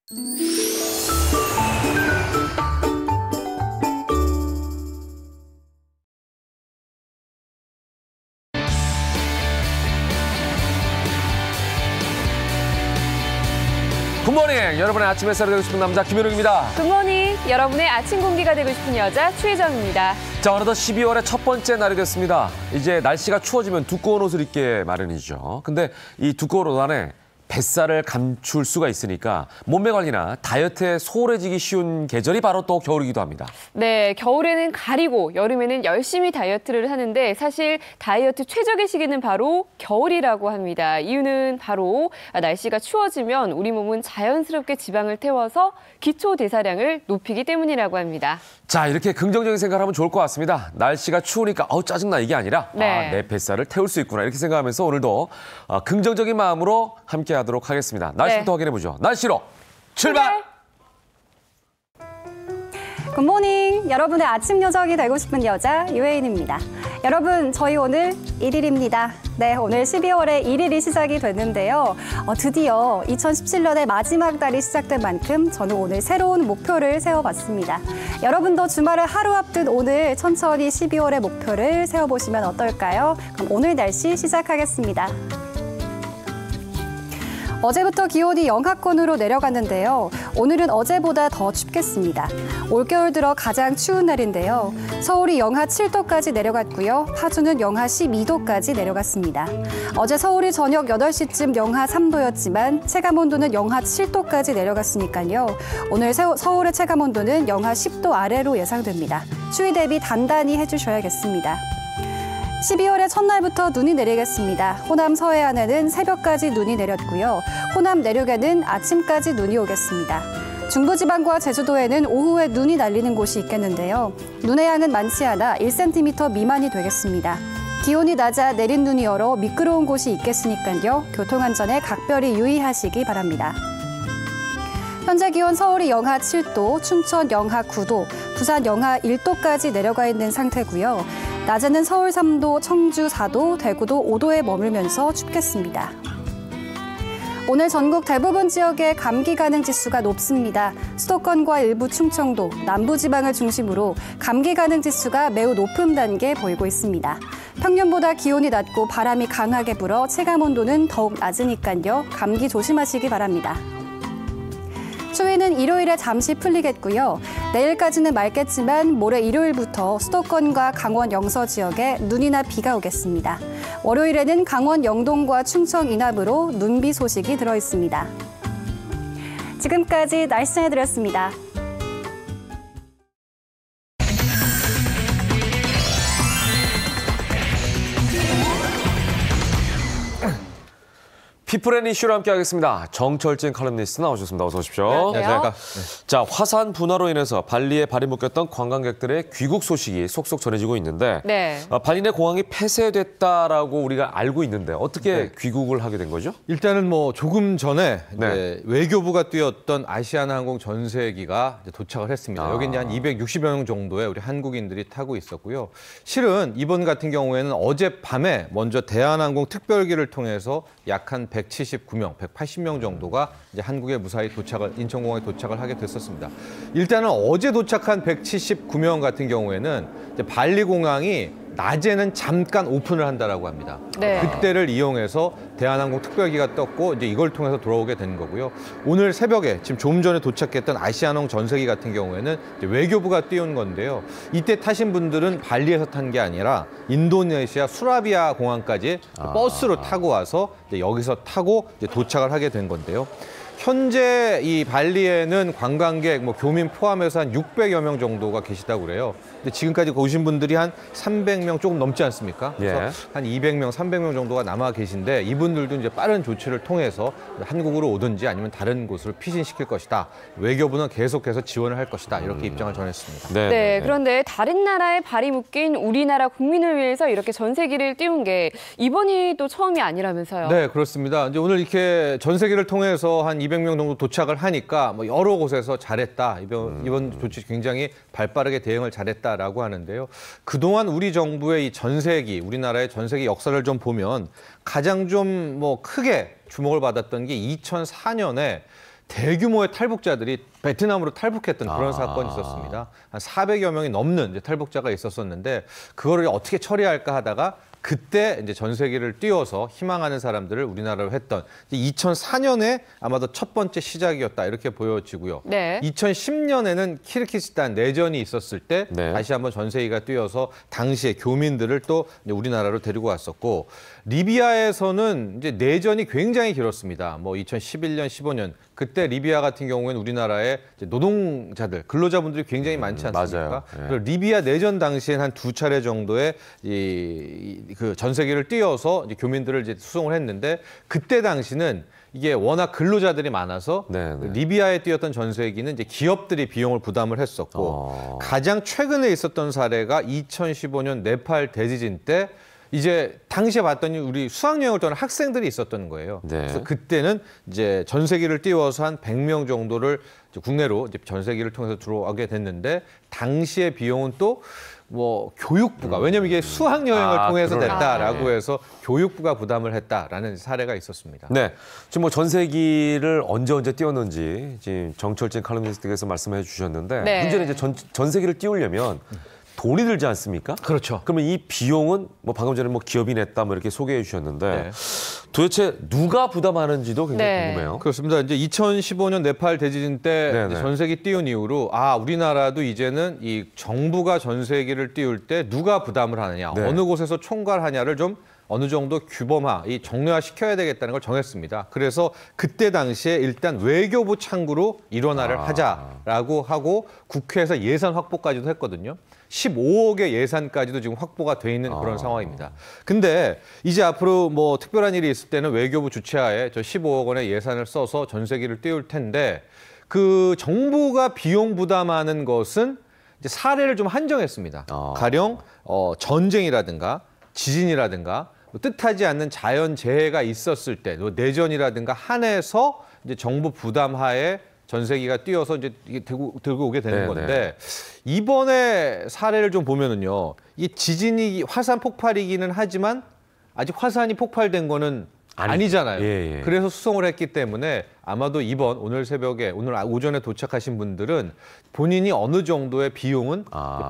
굿모닝! 여러분의 아침 햇살이 되고 싶은 남자 김현욱입니다. 굿모닝! 여러분의 아침 공기가 되고 싶은 여자 추혜정입니다. 자, 어느덧 12월의 첫 번째 날이 됐습니다. 이제 날씨가 추워지면 두꺼운 옷을 입게 마련이죠. 근데 이 두꺼운 옷 안에 뱃살을 감출 수가 있으니까 몸매 관리나 다이어트에 소홀해지기 쉬운 계절이 바로 또 겨울이기도 합니다. 네, 겨울에는 가리고 여름에는 열심히 다이어트를 하는데 사실 다이어트 최적의 시기는 바로 겨울이라고 합니다. 이유는 바로 날씨가 추워지면 우리 몸은 자연스럽게 지방을 태워서 기초 대사량을 높이기 때문이라고 합니다. 자, 이렇게 긍정적인 생각을 하면 좋을 것 같습니다. 날씨가 추우니까 짜증나 이게 아니라 네. 내 뱃살을 태울 수 있구나 이렇게 생각하면서 오늘도 긍정적인 마음으로 함께 하도록 하겠습니다. 날씨부터 확인해보죠. 날씨로 출발! 굿모닝! 여러분의 아침 요정이 되고 싶은 여자 유혜인입니다. 여러분, 저희 오늘 1일입니다. 네, 오늘 12월의 1일이 시작이 됐는데요. 드디어 2017년의 마지막 달이 시작된 만큼 저는 오늘 새로운 목표를 세워봤습니다. 여러분도 주말을 하루 앞둔 오늘 천천히 12월의 목표를 세워보시면 어떨까요? 그럼 오늘 날씨 시작하겠습니다. 어제부터 기온이 영하권으로 내려갔는데요. 오늘은 어제보다 더 춥겠습니다. 올겨울 들어 가장 추운 날인데요. 서울이 영하 7도까지 내려갔고요. 파주는 영하 12도까지 내려갔습니다. 어제 서울이 저녁 8시쯤 영하 3도였지만 체감온도는 영하 7도까지 내려갔으니까요. 오늘 서울의 체감온도는 영하 10도 아래로 예상됩니다. 추위 대비 단단히 해주셔야겠습니다. 12월의 첫날부터 눈이 내리겠습니다. 호남 서해안에는 새벽까지 눈이 내렸고요. 호남 내륙에는 아침까지 눈이 오겠습니다. 중부지방과 제주도에는 오후에 눈이 날리는 곳이 있겠는데요. 눈의 양은 많지 않아 1cm 미만이 되겠습니다. 기온이 낮아 내린 눈이 얼어 미끄러운 곳이 있겠으니까요. 교통안전에 각별히 유의하시기 바랍니다. 현재 기온 서울이 영하 7도, 춘천 영하 9도, 부산 영하 1도까지 내려가 있는 상태고요. 낮에는 서울 3도, 청주 4도, 대구도 5도에 머물면서 춥겠습니다. 오늘 전국 대부분 지역에 감기 가능 지수가 높습니다. 수도권과 일부 충청도, 남부지방을 중심으로 감기 가능 지수가 매우 높은 단계 보이고 있습니다. 평년보다 기온이 낮고 바람이 강하게 불어 체감온도는 더욱 낮으니까요. 감기 조심하시기 바랍니다. 추위는 일요일에 잠시 풀리겠고요. 내일까지는 맑겠지만 모레 일요일부터 수도권과 강원 영서 지역에 눈이나 비가 오겠습니다. 월요일에는 강원 영동과 충청 이남으로 눈비 소식이 들어있습니다. 지금까지 날씨 전해드렸습니다. 피플 앤 이슈로 함께하겠습니다. 정철진 칼럼니스트 나오셨습니다. 어서 오십시오. 안녕하세요. 자, 화산 분화로 인해서 발리에 발이 묶였던 관광객들의 귀국 소식이 속속 전해지고 있는데 네. 발리 내 공항이 폐쇄됐다라고 우리가 알고 있는데 어떻게 귀국을 하게 된 거죠? 일단은 조금 전에 네. 이제 외교부가 띄웠던 아시아나항공 전세기가 이제 도착을 했습니다. 여기 이제 한 260여 명 정도의 우리 한국인들이 타고 있었고요. 실은 이번 같은 경우에는 어젯밤에 먼저 대한항공 특별기를 통해서 약 한 179명, 180명 정도가 이제 한국에 무사히 인천공항에 도착을 하게 됐었습니다. 일단은 어제 도착한 179명 같은 경우에는 이제 발리 공항이 낮에는 잠깐 오픈을 한다라고 합니다. 네. 그때를 이용해서 대한항공 특별기가 떴고 이제 이걸 통해서 돌아오게 된 거고요. 오늘 새벽에 지금 조금 전에 도착했던 아시아나항공 전세기 같은 경우에는 이제 외교부가 띄운 건데요. 이때 타신 분들은 발리에서 탄 게 아니라 인도네시아 수라비아 공항까지 버스로 타고 와서 이제 여기서 타고 이제 도착을 하게 된 건데요. 현재 이 발리에는 관광객, 교민 포함해서 한 600여 명 정도가 계시다고 그래요. 근데 지금까지 오신 분들이 한 300명 조금 넘지 않습니까? 그래서 예. 한 200명, 300명 정도가 남아 계신데 이분들도 이제 빠른 조치를 통해서 한국으로 오든지 아니면 다른 곳으로 피신시킬 것이다. 외교부는 계속해서 지원을 할 것이다. 이렇게 입장을 전했습니다. 네, 그런데 다른 나라에 발이 묶인 우리나라 국민을 위해서 이렇게 전세기를 띄운 게 이번이 또 처음이 아니라면서요. 네, 그렇습니다. 이제 오늘 이렇게 전세기를 통해서 한 200명 정도 도착을 하니까 여러 곳에서 잘했다. 이번 조치 굉장히 발빠르게 대응을 잘했다라고 하는데요. 그동안 우리 정부의 이 전세기, 우리나라의 전세기 역사를 좀 보면 가장 좀 크게 주목을 받았던 게 2004년에 대규모의 탈북자들이 베트남으로 탈북했던 그런 사건이 있었습니다. 한 400여 명이 넘는 이제 탈북자가 있었었는데 그거를 어떻게 처리할까 하다가 그때 이제 전세기를 띄워서 희망하는 사람들을 우리나라로 했던 2004년에 아마도 첫 번째 시작이었다 이렇게 보여지고요. 네. 2010년에는 키르기스탄 내전이 있었을 때 네. 다시 한번 전세기가 띄어서 당시에 교민들을 또 이제 우리나라로 데리고 왔었고 리비아에서는 이제 내전이 굉장히 길었습니다. 뭐 2011년, 15년 그때 리비아 같은 경우에는 우리나라에 이제 노동자들, 근로자분들이 굉장히 많지 않습니까? 맞아요. 예. 그리고 리비아 내전 당시엔 한 2차례 정도의 그 전세기를 띄워서 이제 교민들을 이제 수송을 했는데 그때 당시는 이게 워낙 근로자들이 많아서 네, 네. 리비아에 띄었던 전세기는 이제 기업들이 비용을 부담을 했었고 가장 최근에 있었던 사례가 2015년 네팔 대지진 때 이제 당시에 봤더니 우리 수학여행을 떠난 학생들이 있었던 거예요. 네. 그래서 그때는 이제 전세기를 띄워서 한 100명 정도를 이제 국내로 이제 전세기를 통해서 들어오게 됐는데 당시의 비용은 또 뭐 교육부가 왜냐면 이게 수학여행을 통해서 그러네. 됐다라고 네. 해서 교육부가 부담을 했다라는 사례가 있었습니다. 네, 지금 뭐 전세기를 언제 띄웠는지 지금 정철진 칼럼니스트께서 말씀해 주셨는데 네. 문제는 이제 전세기를 띄우려면 돈이 들지 않습니까? 그렇죠. 그러면 이 비용은 뭐 방금 전에 뭐 기업이 냈다 뭐 이렇게 소개해 주셨는데 네. 도대체 누가 부담하는지도 굉장히 네. 궁금해요. 그렇습니다. 이제 2015년 네팔 대지진 때 네네. 이제 전세기 띄운 이후로 우리나라도 이제는 이 정부가 전세기를 띄울 때 누가 부담을 하느냐, 네. 어느 곳에서 총괄하냐를 좀 어느 정도 규범화, 이 정례화 시켜야 되겠다는 걸 정했습니다. 그래서 그때 당시에 일단 외교부 창구로 일원화를 하자라고 하고 국회에서 예산 확보까지도 했거든요. 15억의 예산까지도 지금 확보가 돼 있는 그런 상황입니다. 근데 이제 앞으로 뭐 특별한 일이 있을 때는 외교부 주최하에 저 15억 원의 예산을 써서 전세기를 띄울 텐데 그 정부가 비용 부담하는 것은 이제 사례를 좀 한정했습니다. 가령 전쟁이라든가 지진이라든가 뜻하지 않는 자연재해가 있었을 때, 내전이라든가 한해서 이제 정부 부담하에 전세기가 띄어서 이제 이게 들고 오게 되는 네네. 건데 이번에 사례를 좀 보면은요, 이 지진이 화산 폭발이기는 하지만 아직 화산이 폭발된 거는 아니잖아요. 예. 그래서 수송을 했기 때문에 아마도 오늘 새벽에, 오늘 오전에 도착하신 분들은 본인이 어느 정도의 비용은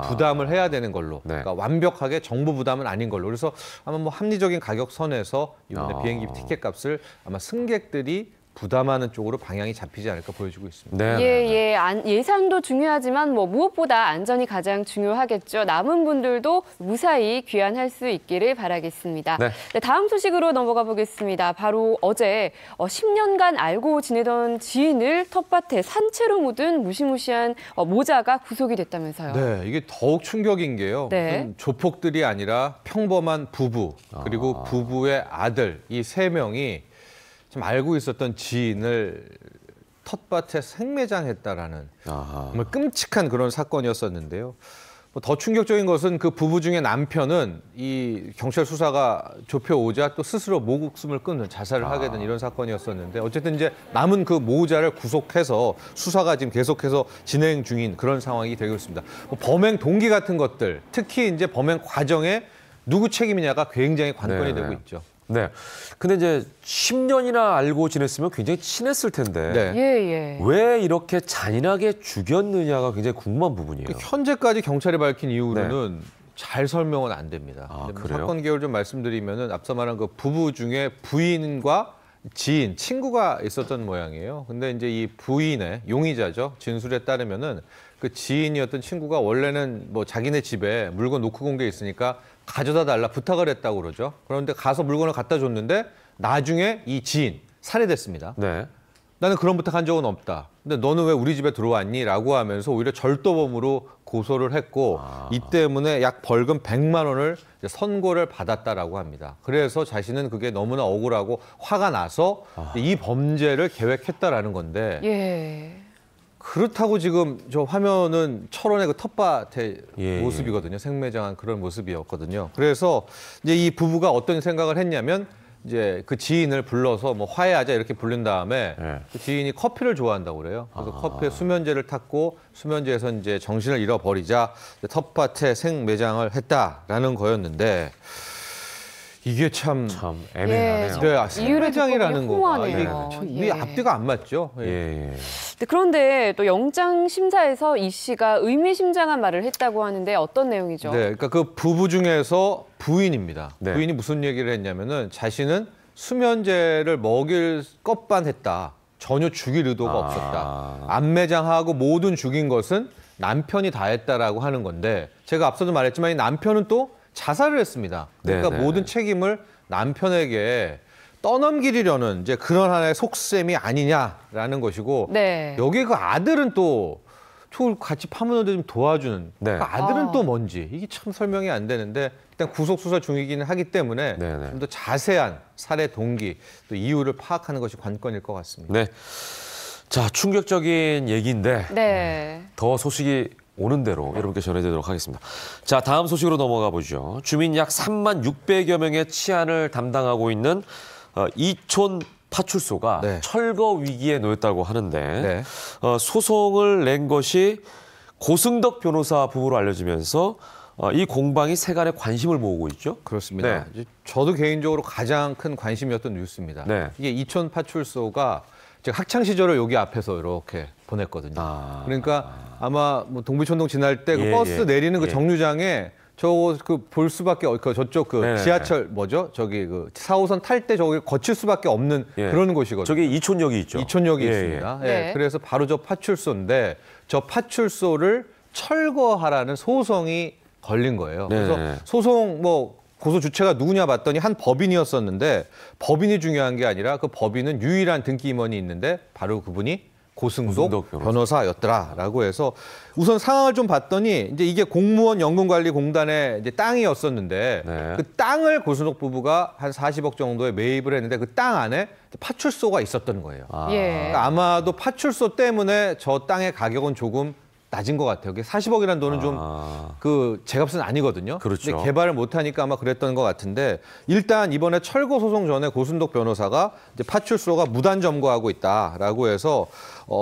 부담을 해야 되는 걸로. 네. 그러니까 완벽하게 정부 부담은 아닌 걸로. 그래서 아마 뭐 합리적인 가격 선에서 이번에 비행기 티켓 값을 아마 승객들이 부담하는 쪽으로 방향이 잡히지 않을까 보여지고 있습니다. 네. 예산도 중요하지만 뭐 무엇보다 안전이 가장 중요하겠죠. 남은 분들도 무사히 귀환할 수 있기를 바라겠습니다. 네. 네, 다음 소식으로 넘어가 보겠습니다. 바로 어제 10년간 알고 지내던 지인을 텃밭에 산채로 묻은 무시무시한 모자가 구속이 됐다면서요. 네, 이게 더욱 충격인 게요. 네. 무슨 조폭들이 아니라 평범한 부부, 그리고 부부의 아들, 이 세 명이 좀 알고 있었던 지인을 텃밭에 생매장했다라는 정말 끔찍한 그런 사건이었었는데요. 더 충격적인 것은 그 부부 중에 남편은 이 경찰 수사가 좁혀오자 또 스스로 목숨을 끊는 자살을 하게 된 이런 사건이었었는데 어쨌든 이제 남은 그 모자를 구속해서 수사가 지금 계속해서 진행 중인 그런 상황이 되고 있습니다. 범행 동기 같은 것들, 특히 이제 범행 과정에 누구 책임이냐가 굉장히 관건이 되고 있죠. 네. 근데 이제 10년이나 알고 지냈으면 굉장히 친했을 텐데 네. 왜 이렇게 잔인하게 죽였느냐가 굉장히 궁금한 부분이에요. 현재까지 경찰이 밝힌 이유로는 잘 설명은 안 됩니다. 그래요? 사건 개요를 좀 말씀드리면은 앞서 말한 그 부부 중에 부인과 지인, 친구가 있었던 모양이에요. 근데 이제 이 부인의 용의자죠. 진술에 따르면은 그 지인이었던 친구가 원래는 뭐 자기네 집에 물건 놓고 간 게 있으니까 가져다 달라 부탁을 했다고 그러죠. 그런데 가서 물건을 갖다 줬는데 나중에 이 지인 살해됐습니다. 네. 나는 그런 부탁한 적은 없다. 근데 너는 왜 우리 집에 들어왔니? 라고 하면서 오히려 절도범으로 고소를 했고 이 때문에 약 벌금 100만 원을 선고를 받았다라고 합니다. 그래서 자신은 그게 너무나 억울하고 화가 나서 이 범죄를 계획했다라는 건데 예. 그렇다고 지금 저 화면은 철원의 그 텃밭의 예. 모습이거든요. 생매장한 그런 모습이었거든요. 그래서 이제 이 부부가 어떤 생각을 했냐면 이제 그 지인을 불러서 뭐 화해하자 이렇게 부른 다음에 그 지인이 커피를 좋아한다고 그래요. 그래서 커피에 수면제를 탔고 수면제에서 이제 정신을 잃어버리자 텃밭에 생매장을 했다라는 거였는데 이게 참 애매하네요. 네, 이유를 세매장이라는 듣고 거가 보니 이게 허무하네요. 참 이게 앞뒤가 안 맞죠. 예. 예. 네, 그런데 또 영장 심사에서 이 씨가 의미심장한 말을 했다고 하는데 어떤 내용이죠? 네, 그러니까 그 부부 중에서 부인입니다. 네. 부인이 무슨 얘기를 했냐면은 자신은 수면제를 먹일 것반했다. 전혀 죽일 의도가 없었다. 안매장하고 모든 죽인 것은 남편이 다 했다라고 하는 건데 제가 앞서도 말했지만 이 남편은 또 자살을 했습니다. 그러니까 네네. 모든 책임을 남편에게 떠넘기려는 이제 그런 하나의 속셈이 아니냐라는 것이고 네. 여기에 그 아들은 또 같이 파문을 좀 도와주는 네. 그 아들은 또 뭔지 이게 참 설명이 안 되는데 일단 구속 수사 중이기는 하기 때문에 네네. 좀 더 자세한 살해 동기 또 이유를 파악하는 것이 관건일 것 같습니다. 네. 자, 충격적인 얘기인데 네. 더 소식이 오는 대로 여러분께 전해드리도록 하겠습니다. 자, 다음 소식으로 넘어가 보죠. 주민 약 3만 600여 명의 치안을 담당하고 있는 이촌 파출소가 네. 철거 위기에 놓였다고 하는데 네. 소송을 낸 것이 고승덕 변호사 부부로 알려지면서 이 공방이 세간의 관심을 모으고 있죠. 그렇습니다. 네. 이제 저도 개인적으로 가장 큰 관심이었던 뉴스입니다. 네. 이게 이촌 파출소가 제가 학창 시절을 여기 앞에서 이렇게 보냈거든요. 그러니까 아마 뭐 동부촌동 지날 때 그 예, 버스 예. 내리는 그 예. 정류장에 볼 수밖에 저쪽 그 네네네. 지하철 뭐죠? 저기 그 4호선 탈 때 저기 거칠 수밖에 없는 예. 그런 곳이거든요. 저기 이촌역이 있죠. 이촌역이 예, 있습니다. 예. 예, 네. 그래서 바로 저 파출소인데 저 파출소를 철거하라는 소송이 걸린 거예요. 네. 그래서 소송 뭐 고소 주체가 누구냐 봤더니 한 법인이었었는데 법인이 중요한 게 아니라 그 법인은 유일한 등기 임원이 있는데 바로 그분이 고승덕 변호사였더라라고 해서 우선 상황을 좀 봤더니 이제 이게 공무원 연금관리공단의 이제 땅이었었는데 네. 그 땅을 고승덕 부부가 한 40억 정도에 매입을 했는데 그 땅 안에 파출소가 있었던 거예요. 예. 그러니까 아마도 파출소 때문에 저 땅의 가격은 조금 낮은 것 같아요. 40억이라는 돈은 좀 그 제값은 아니거든요. 그렇죠. 근데 개발을 못하니까 아마 그랬던 것 같은데 일단 이번에 철거 소송 전에 고순덕 변호사가 이제 파출소가 무단 점거하고 있다라고 해서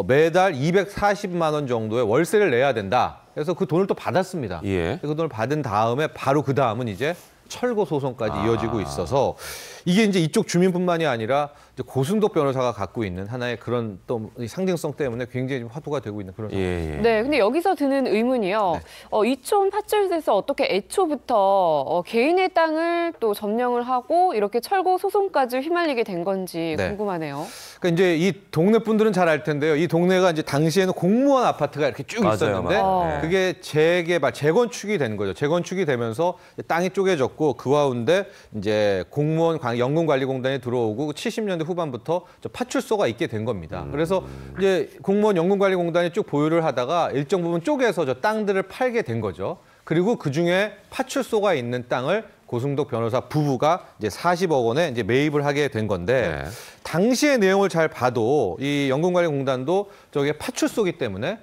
매달 240만 원 정도의 월세를 내야 된다. 그래서 그 돈을 또 받았습니다. 예. 그 돈을 받은 다음에 바로 그 다음은 이제 철거 소송까지 이어지고 있어서 이게 이제 이쪽 주민뿐만이 아니라 이제 고승덕 변호사가 갖고 있는 하나의 그런 또 상징성 때문에 굉장히 좀 화두가 되고 있는 그런 상황입니다. 예. 네, 근데 여기서 드는 의문이요. 이촌 파출소에서 어떻게 애초부터 개인의 땅을 또 점령을 하고 이렇게 철거 소송까지 휘말리게 된 건지 네. 궁금하네요. 그러니까 이제 이 동네 분들은 잘 알 텐데요. 이 동네가 이제 당시에는 공무원 아파트가 이렇게 쭉 맞아요, 있었는데 맞아요. 그게 재건축이 된 거죠. 재건축이 되면서 땅이 쪼개졌고 그 가운데 이제 공무원 연금관리공단이 들어오고 70년대 후반부터 저 파출소가 있게 된 겁니다. 그래서 이제 공무원 연금관리공단이 쭉 보유를 하다가 일정 부분 쪼개서 저 땅들을 팔게 된 거죠. 그리고 그 중에 파출소가 있는 땅을 고승덕 변호사 부부가 이제 40억 원에 이제 매입을 하게 된 건데 네. 당시의 내용을 잘 봐도 이 연금관리공단도 저게 파출소기 때문에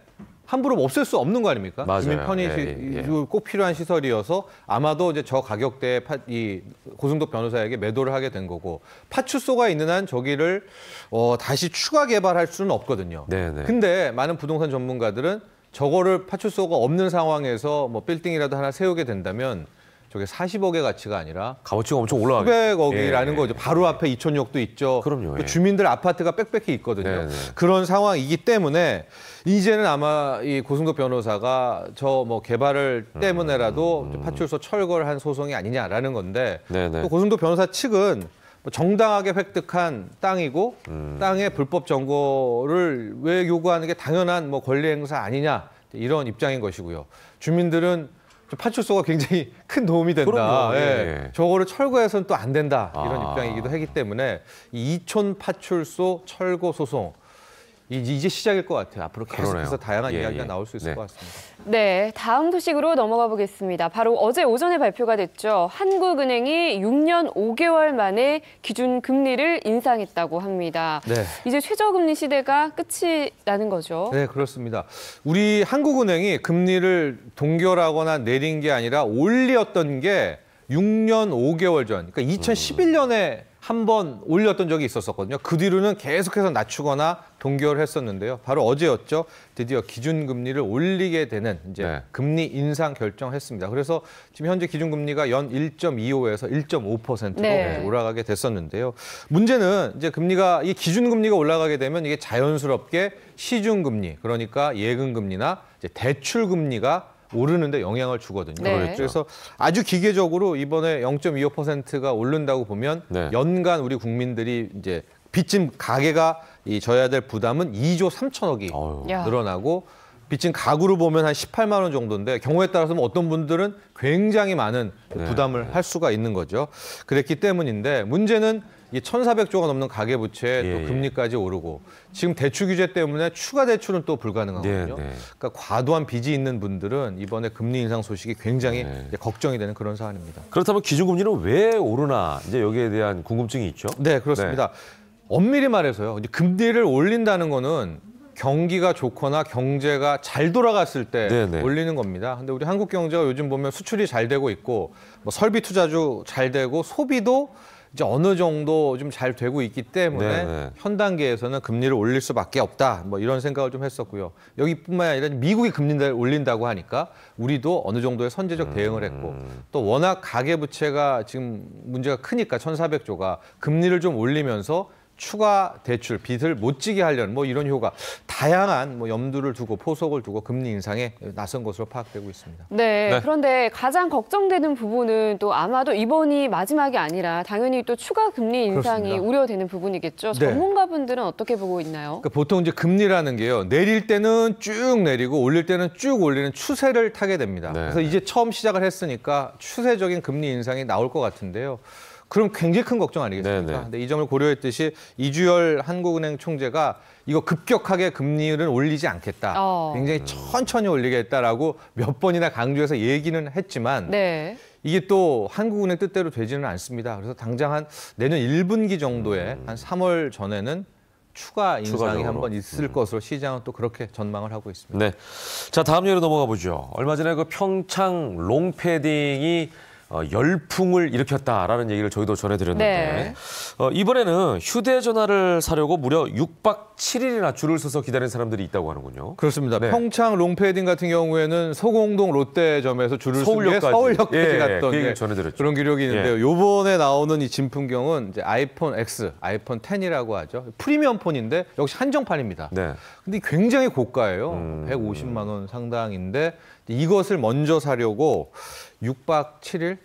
함부로 없앨 수 없는 거 아닙니까? 맞아요. 주민 편의 예. 꼭 필요한 시설이어서 아마도 이제 저 가격대에 이 고승덕 변호사에게 매도를 하게 된 거고 파출소가 있는 한 저기를 다시 추가 개발할 수는 없거든요. 네네. 근데 많은 부동산 전문가들은 저거를 파출소가 없는 상황에서 뭐 빌딩이라도 하나 세우게 된다면 저게 40억의 가치가 아니라 값어치가 엄청 올라가죠. 수백억이라는 거죠. 바로 앞에 이촌역도 있죠. 그럼요, 예. 주민들 아파트가 빽빽히 있거든요. 네네. 그런 상황이기 때문에 이제는 아마 이 고승덕 변호사가 저 뭐 개발을 때문에라도 파출소 철거를 한 소송이 아니냐라는 건데 네네. 또 고승덕 변호사 측은 뭐 정당하게 획득한 땅이고 땅의 불법 점거를 왜 요구하는 게 당연한 뭐 권리 행사 아니냐 이런 입장인 것이고요. 주민들은 파출소가 굉장히 큰 도움이 된다. 그럼요. 예. 예. 저거를 철거해서는 또 안 된다. 이런 입장이기도 하기 때문에 이 이촌 파출소 철거 소송 이제 시작일 것 같아요. 앞으로 계속해서 그러네요. 다양한 예, 이야기가 예. 나올 수 있을 네. 것 같습니다. 네, 다음 소식으로 넘어가 보겠습니다. 바로 어제 오전에 발표가 됐죠. 한국은행이 6년 5개월 만에 기준 금리를 인상했다고 합니다. 네. 이제 최저금리 시대가 끝이 나는 거죠. 네, 그렇습니다. 우리 한국은행이 금리를 동결하거나 내린 게 아니라 올렸던 게 6년 5개월 전, 그러니까 2011년에 한 번 올렸던 적이 있었거든요. 그 뒤로는 계속해서 낮추거나 동결을 했었는데요. 바로 어제였죠. 드디어 기준금리를 올리게 되는 이제 네. 금리 인상 결정했습니다. 그래서 지금 현재 기준금리가 연 1.25에서 1.5%로 네. 올라가게 됐었는데요. 문제는 이제 금리가 이 기준금리가 올라가게 되면 이게 자연스럽게 시중금리, 그러니까 예금금리나 이제 대출금리가 오르는데 영향을 주거든요. 네. 그래서 아주 기계적으로 이번에 0.25%가 오른다고 보면 네. 연간 우리 국민들이 이제 빚진 가계가 져야 될 부담은 2조 3천억이 어휴. 야. 늘어나고 빚진 가구로 보면 한 18만 원 정도인데 경우에 따라서는 어떤 분들은 굉장히 많은 네. 부담을 할 수가 있는 거죠. 그랬기 때문인데 문제는 이 1,400조가 넘는 가계 부채에 예, 또 예. 금리까지 오르고 지금 대출 규제 때문에 추가 대출은 또 불가능하거든요. 네, 네. 그러니까 과도한 빚이 있는 분들은 이번에 금리 인상 소식이 굉장히 네. 이제 걱정이 되는 그런 사안입니다. 그렇다면 기준금리는 왜 오르나 이제 여기에 대한 궁금증이 있죠. 네, 그렇습니다. 엄밀히 말해서요. 이제 금리를 올린다는 거는 경기가 좋거나 경제가 잘 돌아갔을 때 네네. 올리는 겁니다. 근데 우리 한국 경제가 요즘 보면 수출이 잘 되고 있고 뭐 설비 투자도 잘 되고 소비도 이제 어느 정도 좀 잘 되고 있기 때문에 네네. 현 단계에서는 금리를 올릴 수밖에 없다. 뭐 이런 생각을 좀 했었고요. 여기뿐만 아니라 미국이 금리를 올린다고 하니까 우리도 어느 정도의 선제적 대응을 했고 또 워낙 가계 부채가 지금 문제가 크니까 1,400조가 금리를 좀 올리면서 추가 대출, 빚을 못 지게 하려는 뭐 이런 효과, 다양한 뭐 염두를 두고 포석을 두고 금리 인상에 나선 것으로 파악되고 있습니다. 네, 네. 그런데 가장 걱정되는 부분은 또 아마도 이번이 마지막이 아니라 당연히 또 추가 금리 인상이 그렇습니다. 우려되는 부분이겠죠. 네. 전문가분들은 어떻게 보고 있나요? 그러니까 보통 이제 금리라는 게요. 내릴 때는 쭉 내리고 올릴 때는 쭉 올리는 추세를 타게 됩니다. 네. 그래서 이제 처음 시작을 했으니까 추세적인 금리 인상이 나올 것 같은데요. 그럼 굉장히 큰 걱정 아니겠습니까? 네, 네. 근데 이 점을 고려했듯이 이주열 한국은행 총재가 이거 급격하게 금리를 올리지 않겠다. 굉장히 천천히 올리겠다라고 몇 번이나 강조해서 얘기는 했지만 네. 이게 또 한국은행 뜻대로 되지는 않습니다. 그래서 당장 한 내년 1분기 정도에 한 3월 전에는 추가 인상이 추가적으로. 한번 있을 것으로 시장은 또 그렇게 전망을 하고 있습니다. 네. 자, 다음 예로 넘어가 보죠. 얼마 전에 그 평창 롱패딩이 열풍을 일으켰다라는 얘기를 저희도 전해드렸는데 네. 이번에는 휴대전화를 사려고 무려 6박 7일이나 줄을 서서 기다린 사람들이 있다고 하는군요. 그렇습니다. 네. 평창 롱패딩 같은 경우에는 서공동 롯데점에서 줄을 서게 서울역까지. 서울역까지 예, 갔던 그 얘기를 예, 전해드렸죠. 그런 기록이 있는데요. 요번에 나오는 이 진품경은 이제 아이폰 X, 아이폰 X이라고 하죠. 프리미엄 폰인데 역시 한정판입니다. 네. 근데 굉장히 고가예요. 150만 원 상당인데 이것을 먼저 사려고 6박 7일,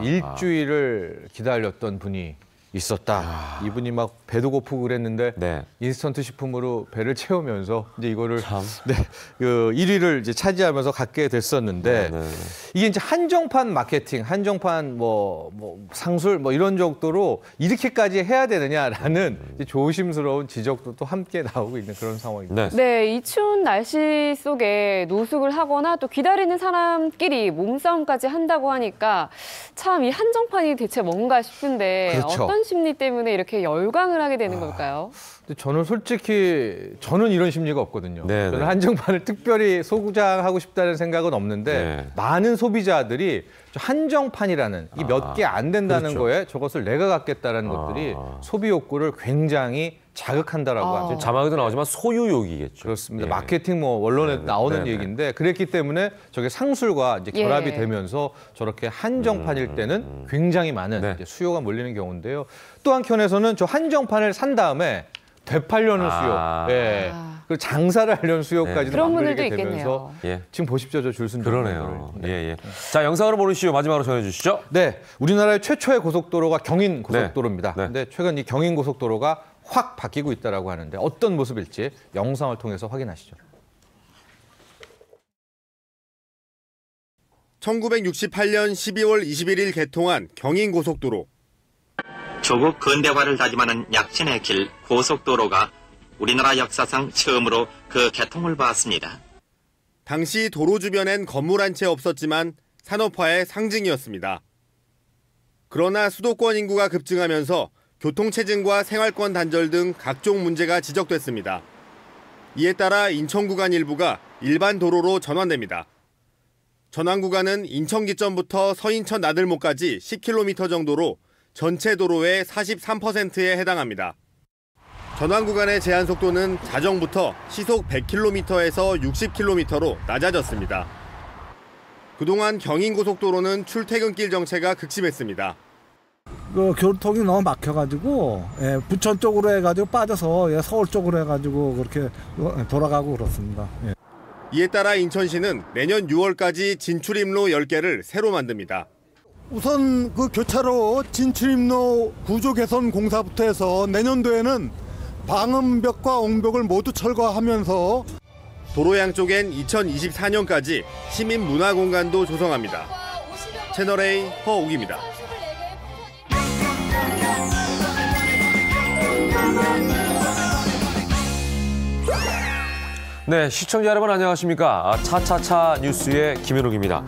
일주일을 기다렸던 분이 있었다. 이분이 막 배도 고프고 그랬는데 네. 인스턴트 식품으로 배를 채우면서 이제 이거를 참. 네, 그 1위를 이제 차지하면서 갖게 됐었는데 네. 이게 이제 한정판 마케팅, 한정판 뭐 상술 뭐 이런 정도로 이렇게까지 해야 되느냐라는 이제 조심스러운 지적도 또 함께 나오고 있는 그런 상황입니다. 네. 네, 이 추운 날씨 속에 노숙을 하거나 또 기다리는 사람끼리 몸싸움까지 한다고 하니까 참 이 한정판이 대체 뭔가 싶은데 그렇죠. 어떤 심리 때문에 이렇게 열광을 하게 되는 걸까요? 근데 저는 솔직히 이런 심리가 없거든요. 네, 저는 네. 한정판을 특별히 소장하고 싶다는 생각은 없는데 네. 많은 소비자들이 저 한정판이라는 이 몇 개 안 된다는 그렇죠. 거에 저것을 내가 갖겠다라는 것들이 소비 욕구를 굉장히 자극한다라고 아. 합니다. 자막에도 나오지만 소유욕이겠죠. 그렇습니다. 예. 마케팅 뭐 언론에 네, 나오는 네, 얘기인데 그랬기 때문에 저게 상술과 이제 결합이 예. 되면서 저렇게 한정판일 때는 굉장히 많은 네. 이제 수요가 몰리는 경우인데요. 또 한켠에서는 저 한정판을 산 다음에 되팔려는 아. 수요, 예. 아. 그 장사를 하려는 수요까지도 그런 분들도 만들게 되면서 있겠네요. 예. 지금 보십시오, 저 줄 쓴 그러네요. 분들. 예, 예. 자, 영상으로 보는 이슈 마지막으로 전해주시죠. 네, 우리나라의 최초의 고속도로가 경인 고속도로입니다. 네. 근데 최근 이 경인 고속도로가 확 바뀌고 있다라고 하는데 어떤 모습일지 영상을 통해서 확인하시죠. 1968년 12월 21일 개통한 경인고속도로. 조국 근대화를 다짐하는 약진의 길 고속도로가 우리나라 역사상 처음으로 그 개통을 봤습니다. 당시 도로 주변엔 건물 한 채 없었지만 산업화의 상징이었습니다. 그러나 수도권 인구가 급증하면서 교통체증과 생활권 단절 등 각종 문제가 지적됐습니다. 이에 따라 인천 구간 일부가 일반 도로로 전환됩니다. 전환 구간은 인천 기점부터 서인천 나들목까지 10km 정도로 전체 도로의 43%에 해당합니다. 전환 구간의 제한 속도는 자정부터 시속 100km에서 60km로 낮아졌습니다. 그동안 경인고속도로는 출퇴근길 정체가 극심했습니다. 그 교통이 너무 막혀가지고 부천 쪽으로 해가지고 빠져서 서울 쪽으로 해가지고 그렇게 돌아가고 그렇습니다. 이에 따라 인천시는 내년 6월까지 진출입로 10개를 새로 만듭니다. 우선 그 교차로 진출입로 구조 개선 공사부터 해서 내년도에는 방음벽과 옹벽을 모두 철거하면서 도로 양쪽엔 2024년까지 시민 문화 공간도 조성합니다. 채널A 허욱입니다. 네, 시청자 여러분 안녕하십니까? 차차차 뉴스의 김현욱입니다.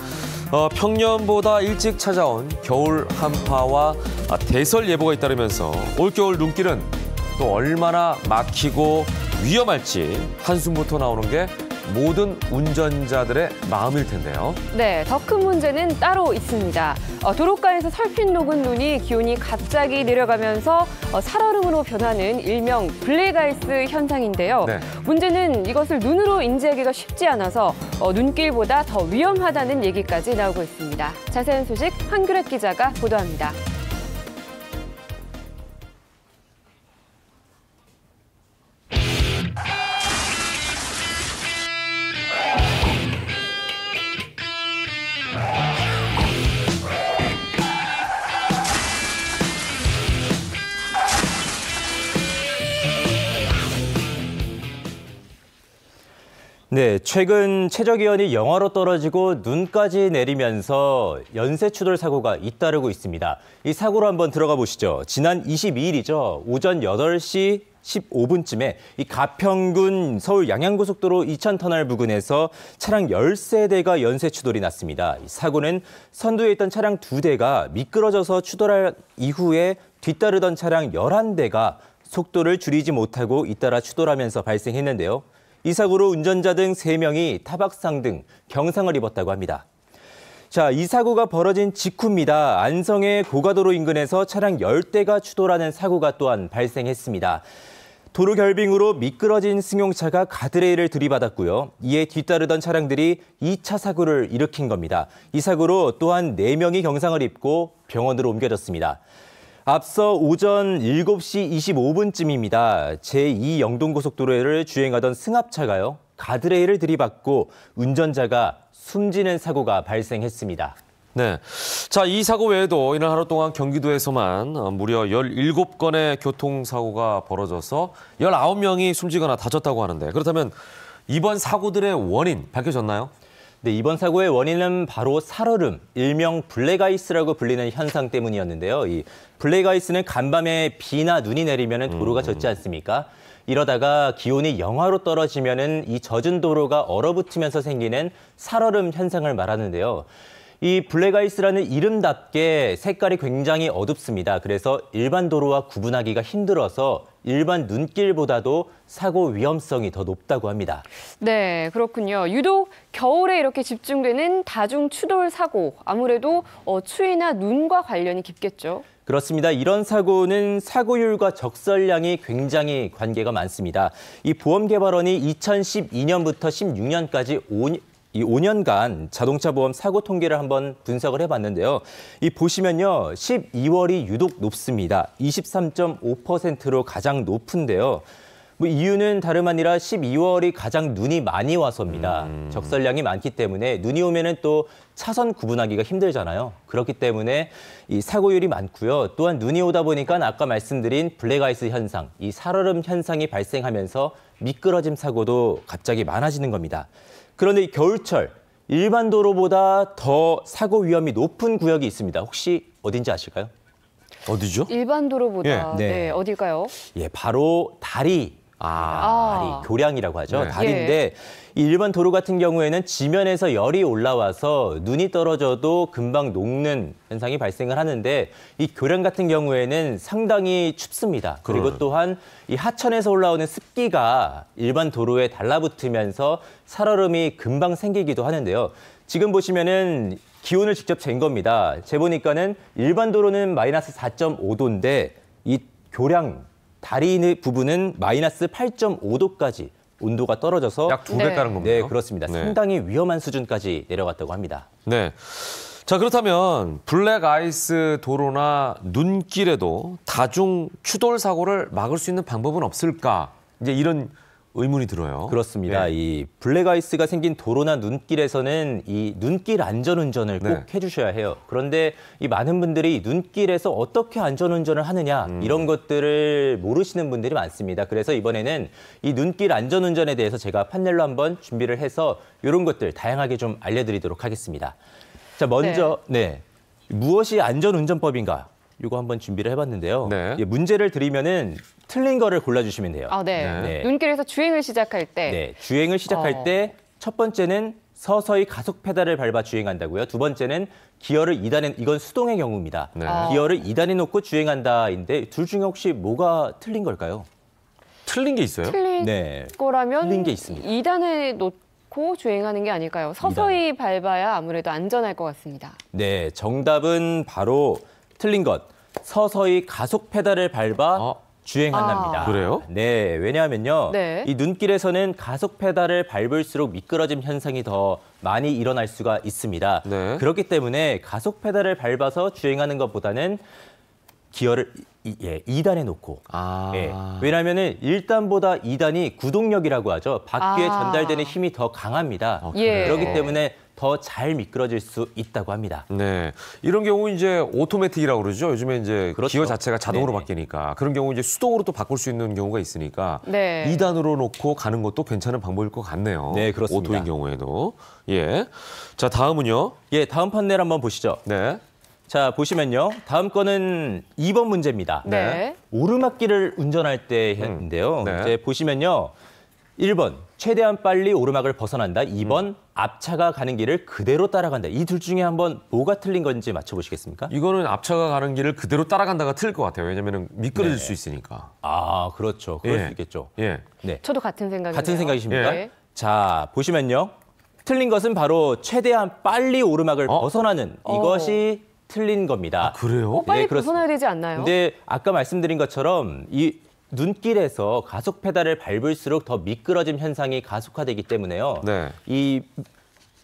평년보다 일찍 찾아온 겨울 한파와 대설 예보가 잇따르면서 올겨울 눈길은 또 얼마나 막히고 위험할지 한숨부터 나오는 게 모든 운전자들의 마음일 텐데요. 네, 더 큰 문제는 따로 있습니다. 도로가에서 설핀 녹은 눈이 기온이 갑자기 내려가면서 살얼음으로 변하는 일명 블랙아이스 현상인데요. 네. 문제는 이것을 눈으로 인지하기가 쉽지 않아서 눈길보다 더 위험하다는 얘기까지 나오고 있습니다. 자세한 소식 한규렛 기자가 보도합니다. 네, 최근 최저기온이 영하로 떨어지고 눈까지 내리면서 연쇄추돌 사고가 잇따르고 있습니다. 이 사고로 한번 들어가 보시죠. 지난 22일이죠. 오전 8시 15분쯤에 이 가평군 서울 양양고속도로 이천터널 부근에서 차량 13대가 연쇄추돌이 났습니다. 이 사고는 선두에 있던 차량 2대가 미끄러져서 추돌한 이후에 뒤따르던 차량 11대가 속도를 줄이지 못하고 잇따라 추돌하면서 발생했는데요. 이 사고로 운전자 등 3명이 타박상 등 경상을 입었다고 합니다. 자, 이 사고가 벌어진 직후입니다. 안성의 고가도로 인근에서 차량 10대가 추돌하는 사고가 또한 발생했습니다. 도로 결빙으로 미끄러진 승용차가 가드레일을 들이받았고요. 이에 뒤따르던 차량들이 2차 사고를 일으킨 겁니다. 이 사고로 또한 4명이 경상을 입고 병원으로 옮겨졌습니다. 앞서 오전 7시 25분쯤입니다. 제2 영동고속도로를 주행하던 승합차가요. 가드레일을 들이받고 운전자가 숨지는 사고가 발생했습니다. 네. 자, 이 사고 외에도 이날 하루 동안 경기도에서만 무려 17건의 교통사고가 벌어져서 19명이 숨지거나 다쳤다고 하는데 그렇다면 이번 사고들의 원인 밝혀졌나요? 네, 이번 사고의 원인은 바로 살얼음, 일명 블랙아이스라고 불리는 현상 때문이었는데요. 이 블랙아이스는 간밤에 비나 눈이 내리면 도로가 젖지 않습니까? 이러다가 기온이 영하로 떨어지면 이 젖은 도로가 얼어붙으면서 생기는 살얼음 현상을 말하는데요. 이 블랙아이스라는 이름답게 색깔이 굉장히 어둡습니다. 그래서 일반 도로와 구분하기가 힘들어서 일반 눈길보다도 사고 위험성이 더 높다고 합니다. 네, 그렇군요. 유독 겨울에 이렇게 집중되는 다중 추돌 사고, 아무래도 추위나 눈과 관련이 깊겠죠. 그렇습니다. 이런 사고는 사고율과 적설량이 굉장히 관계가 많습니다. 이 보험개발원이 2012년부터 16년까지 5년간 자동차 보험 사고 통계를 한번 분석을 해봤는데요. 이 보시면요, 12월이 유독 높습니다. 23.5%로 가장 높은데요. 이유는 다름 아니라 12월이 가장 눈이 많이 와서입니다. 적설량이 많기 때문에 눈이 오면은 또 차선 구분하기가 힘들잖아요. 그렇기 때문에 이 사고율이 많고요. 또한 눈이 오다 보니까 아까 말씀드린 블랙아이스 현상, 이 살얼음 현상이 발생하면서 미끄러짐 사고도 갑자기 많아지는 겁니다. 그런데 이 겨울철 일반 도로보다 더 사고 위험이 높은 구역이 있습니다. 혹시 어딘지 아실까요? 어디죠? 일반 도로보다 네. 어딜까요? 예, 바로 다리. 다리, 교량이라고 하죠. 네. 다리인데 이 일반 도로 같은 경우에는 지면에서 열이 올라와서 눈이 떨어져도 금방 녹는 현상이 발생을 하는데 이 교량 같은 경우에는 상당히 춥습니다. 그리고 또한 이 하천에서 올라오는 습기가 일반 도로에 달라붙으면서 살얼음이 금방 생기기도 하는데요. 지금 보시면은 기온을 직접 잰 겁니다. 재보니까는 일반 도로는 마이너스 4.5도인데 이 교량 다리 부분은 마이너스 8.5도까지 온도가 떨어져서 약 2배 가는 겁니다. 네, 그렇습니다. 네. 상당히 위험한 수준까지 내려갔다고 합니다. 네. 자, 그렇다면 블랙 아이스 도로나 눈길에도 다중 추돌 사고를 막을 수 있는 방법은 없을까? 이제 이런 의문이 들어요. 그렇습니다. 네. 이 블랙 아이스가 생긴 도로나 눈길에서는 이 눈길 안전운전을 꼭 네. 해주셔야 해요. 그런데 이 많은 분들이 눈길에서 어떻게 안전운전을 하느냐 이런 것들을 모르시는 분들이 많습니다. 그래서 이번에는 이 눈길 안전운전에 대해서 제가 판넬로 한번 준비를 해서 이런 것들 다양하게 좀 알려드리도록 하겠습니다. 자, 먼저 무엇이 안전운전법인가? 이거 한번 준비를 해봤는데요. 네. 예, 문제를 드리면은 틀린 거를 골라주시면 돼요. 아, 네. 네. 눈길에서 주행을 시작할 때. 네, 주행을 시작할 때 첫 번째는 서서히 가속 페달을 밟아 주행한다고요. 두 번째는 기어를 2단에, 이건 수동의 경우입니다. 네. 기어를 2단에 놓고 주행한다인데 둘 중에 혹시 뭐가 틀린 걸까요? 틀린 게 있어요? 틀린 네. 거라면 틀린 게 있습니다. 2단에 놓고 주행하는 게 아닐까요? 서서히 밟아야 아무래도 안전할 것 같습니다. 네, 정답은 바로 틀린 것. 서서히 가속 페달을 밟아 주행한답니다. 그래요? 네, 왜냐하면요. 네. 이 눈길에서는 가속 페달을 밟을수록 미끄러짐 현상이 더 많이 일어날 수가 있습니다. 네. 그렇기 때문에 가속 페달을 밟아서 주행하는 것보다는 기어를 2단에 놓고. 예. 왜냐하면은 1단보다 2단이 구동력이라고 하죠. 바퀴에 전달되는 힘이 더 강합니다. 예. 그렇기 때문에 더 잘 미끄러질 수 있다고 합니다. 네. 이런 경우 이제 오토매틱이라고 그러죠. 요즘에 이제 그렇죠. 기어 자체가 자동으로 네네. 바뀌니까 그런 경우 이제 수동으로 또 바꿀 수 있는 경우가 있으니까 네. 2단으로 놓고 가는 것도 괜찮은 방법일 것 같네요. 네, 그렇습니다. 오토인 경우에도. 예. 자, 다음은요. 예, 다음 판넬 한번 보시죠. 네. 자, 보시면요. 다음 거는 2번 문제입니다. 네. 오르막길을 운전할 때인데요. 네. 이제 보시면요. 1번, 최대한 빨리 오르막을 벗어난다. 2번, 앞차가 가는 길을 그대로 따라간다. 이 둘 중에 한번 뭐가 틀린 건지 맞춰보시겠습니까? 이거는 앞차가 가는 길을 그대로 따라간다가 틀릴 것 같아요. 왜냐면 미끄러질 수 있으니까. 아, 그렇죠. 그럴 예. 수 있겠죠. 예. 네. 저도 같은 생각이에요. 같은 생각이십니까? 예. 자, 보시면요. 틀린 것은 바로 최대한 빨리 오르막을 벗어나는 이것이 틀린 겁니다. 그래요? 빨리 네, 그렇습니다. 벗어나야 되지 않나요? 근데 아까 말씀드린 것처럼 이 눈길에서 가속 페달을 밟을수록 더 미끄러짐 현상이 가속화되기 때문에요. 네. 이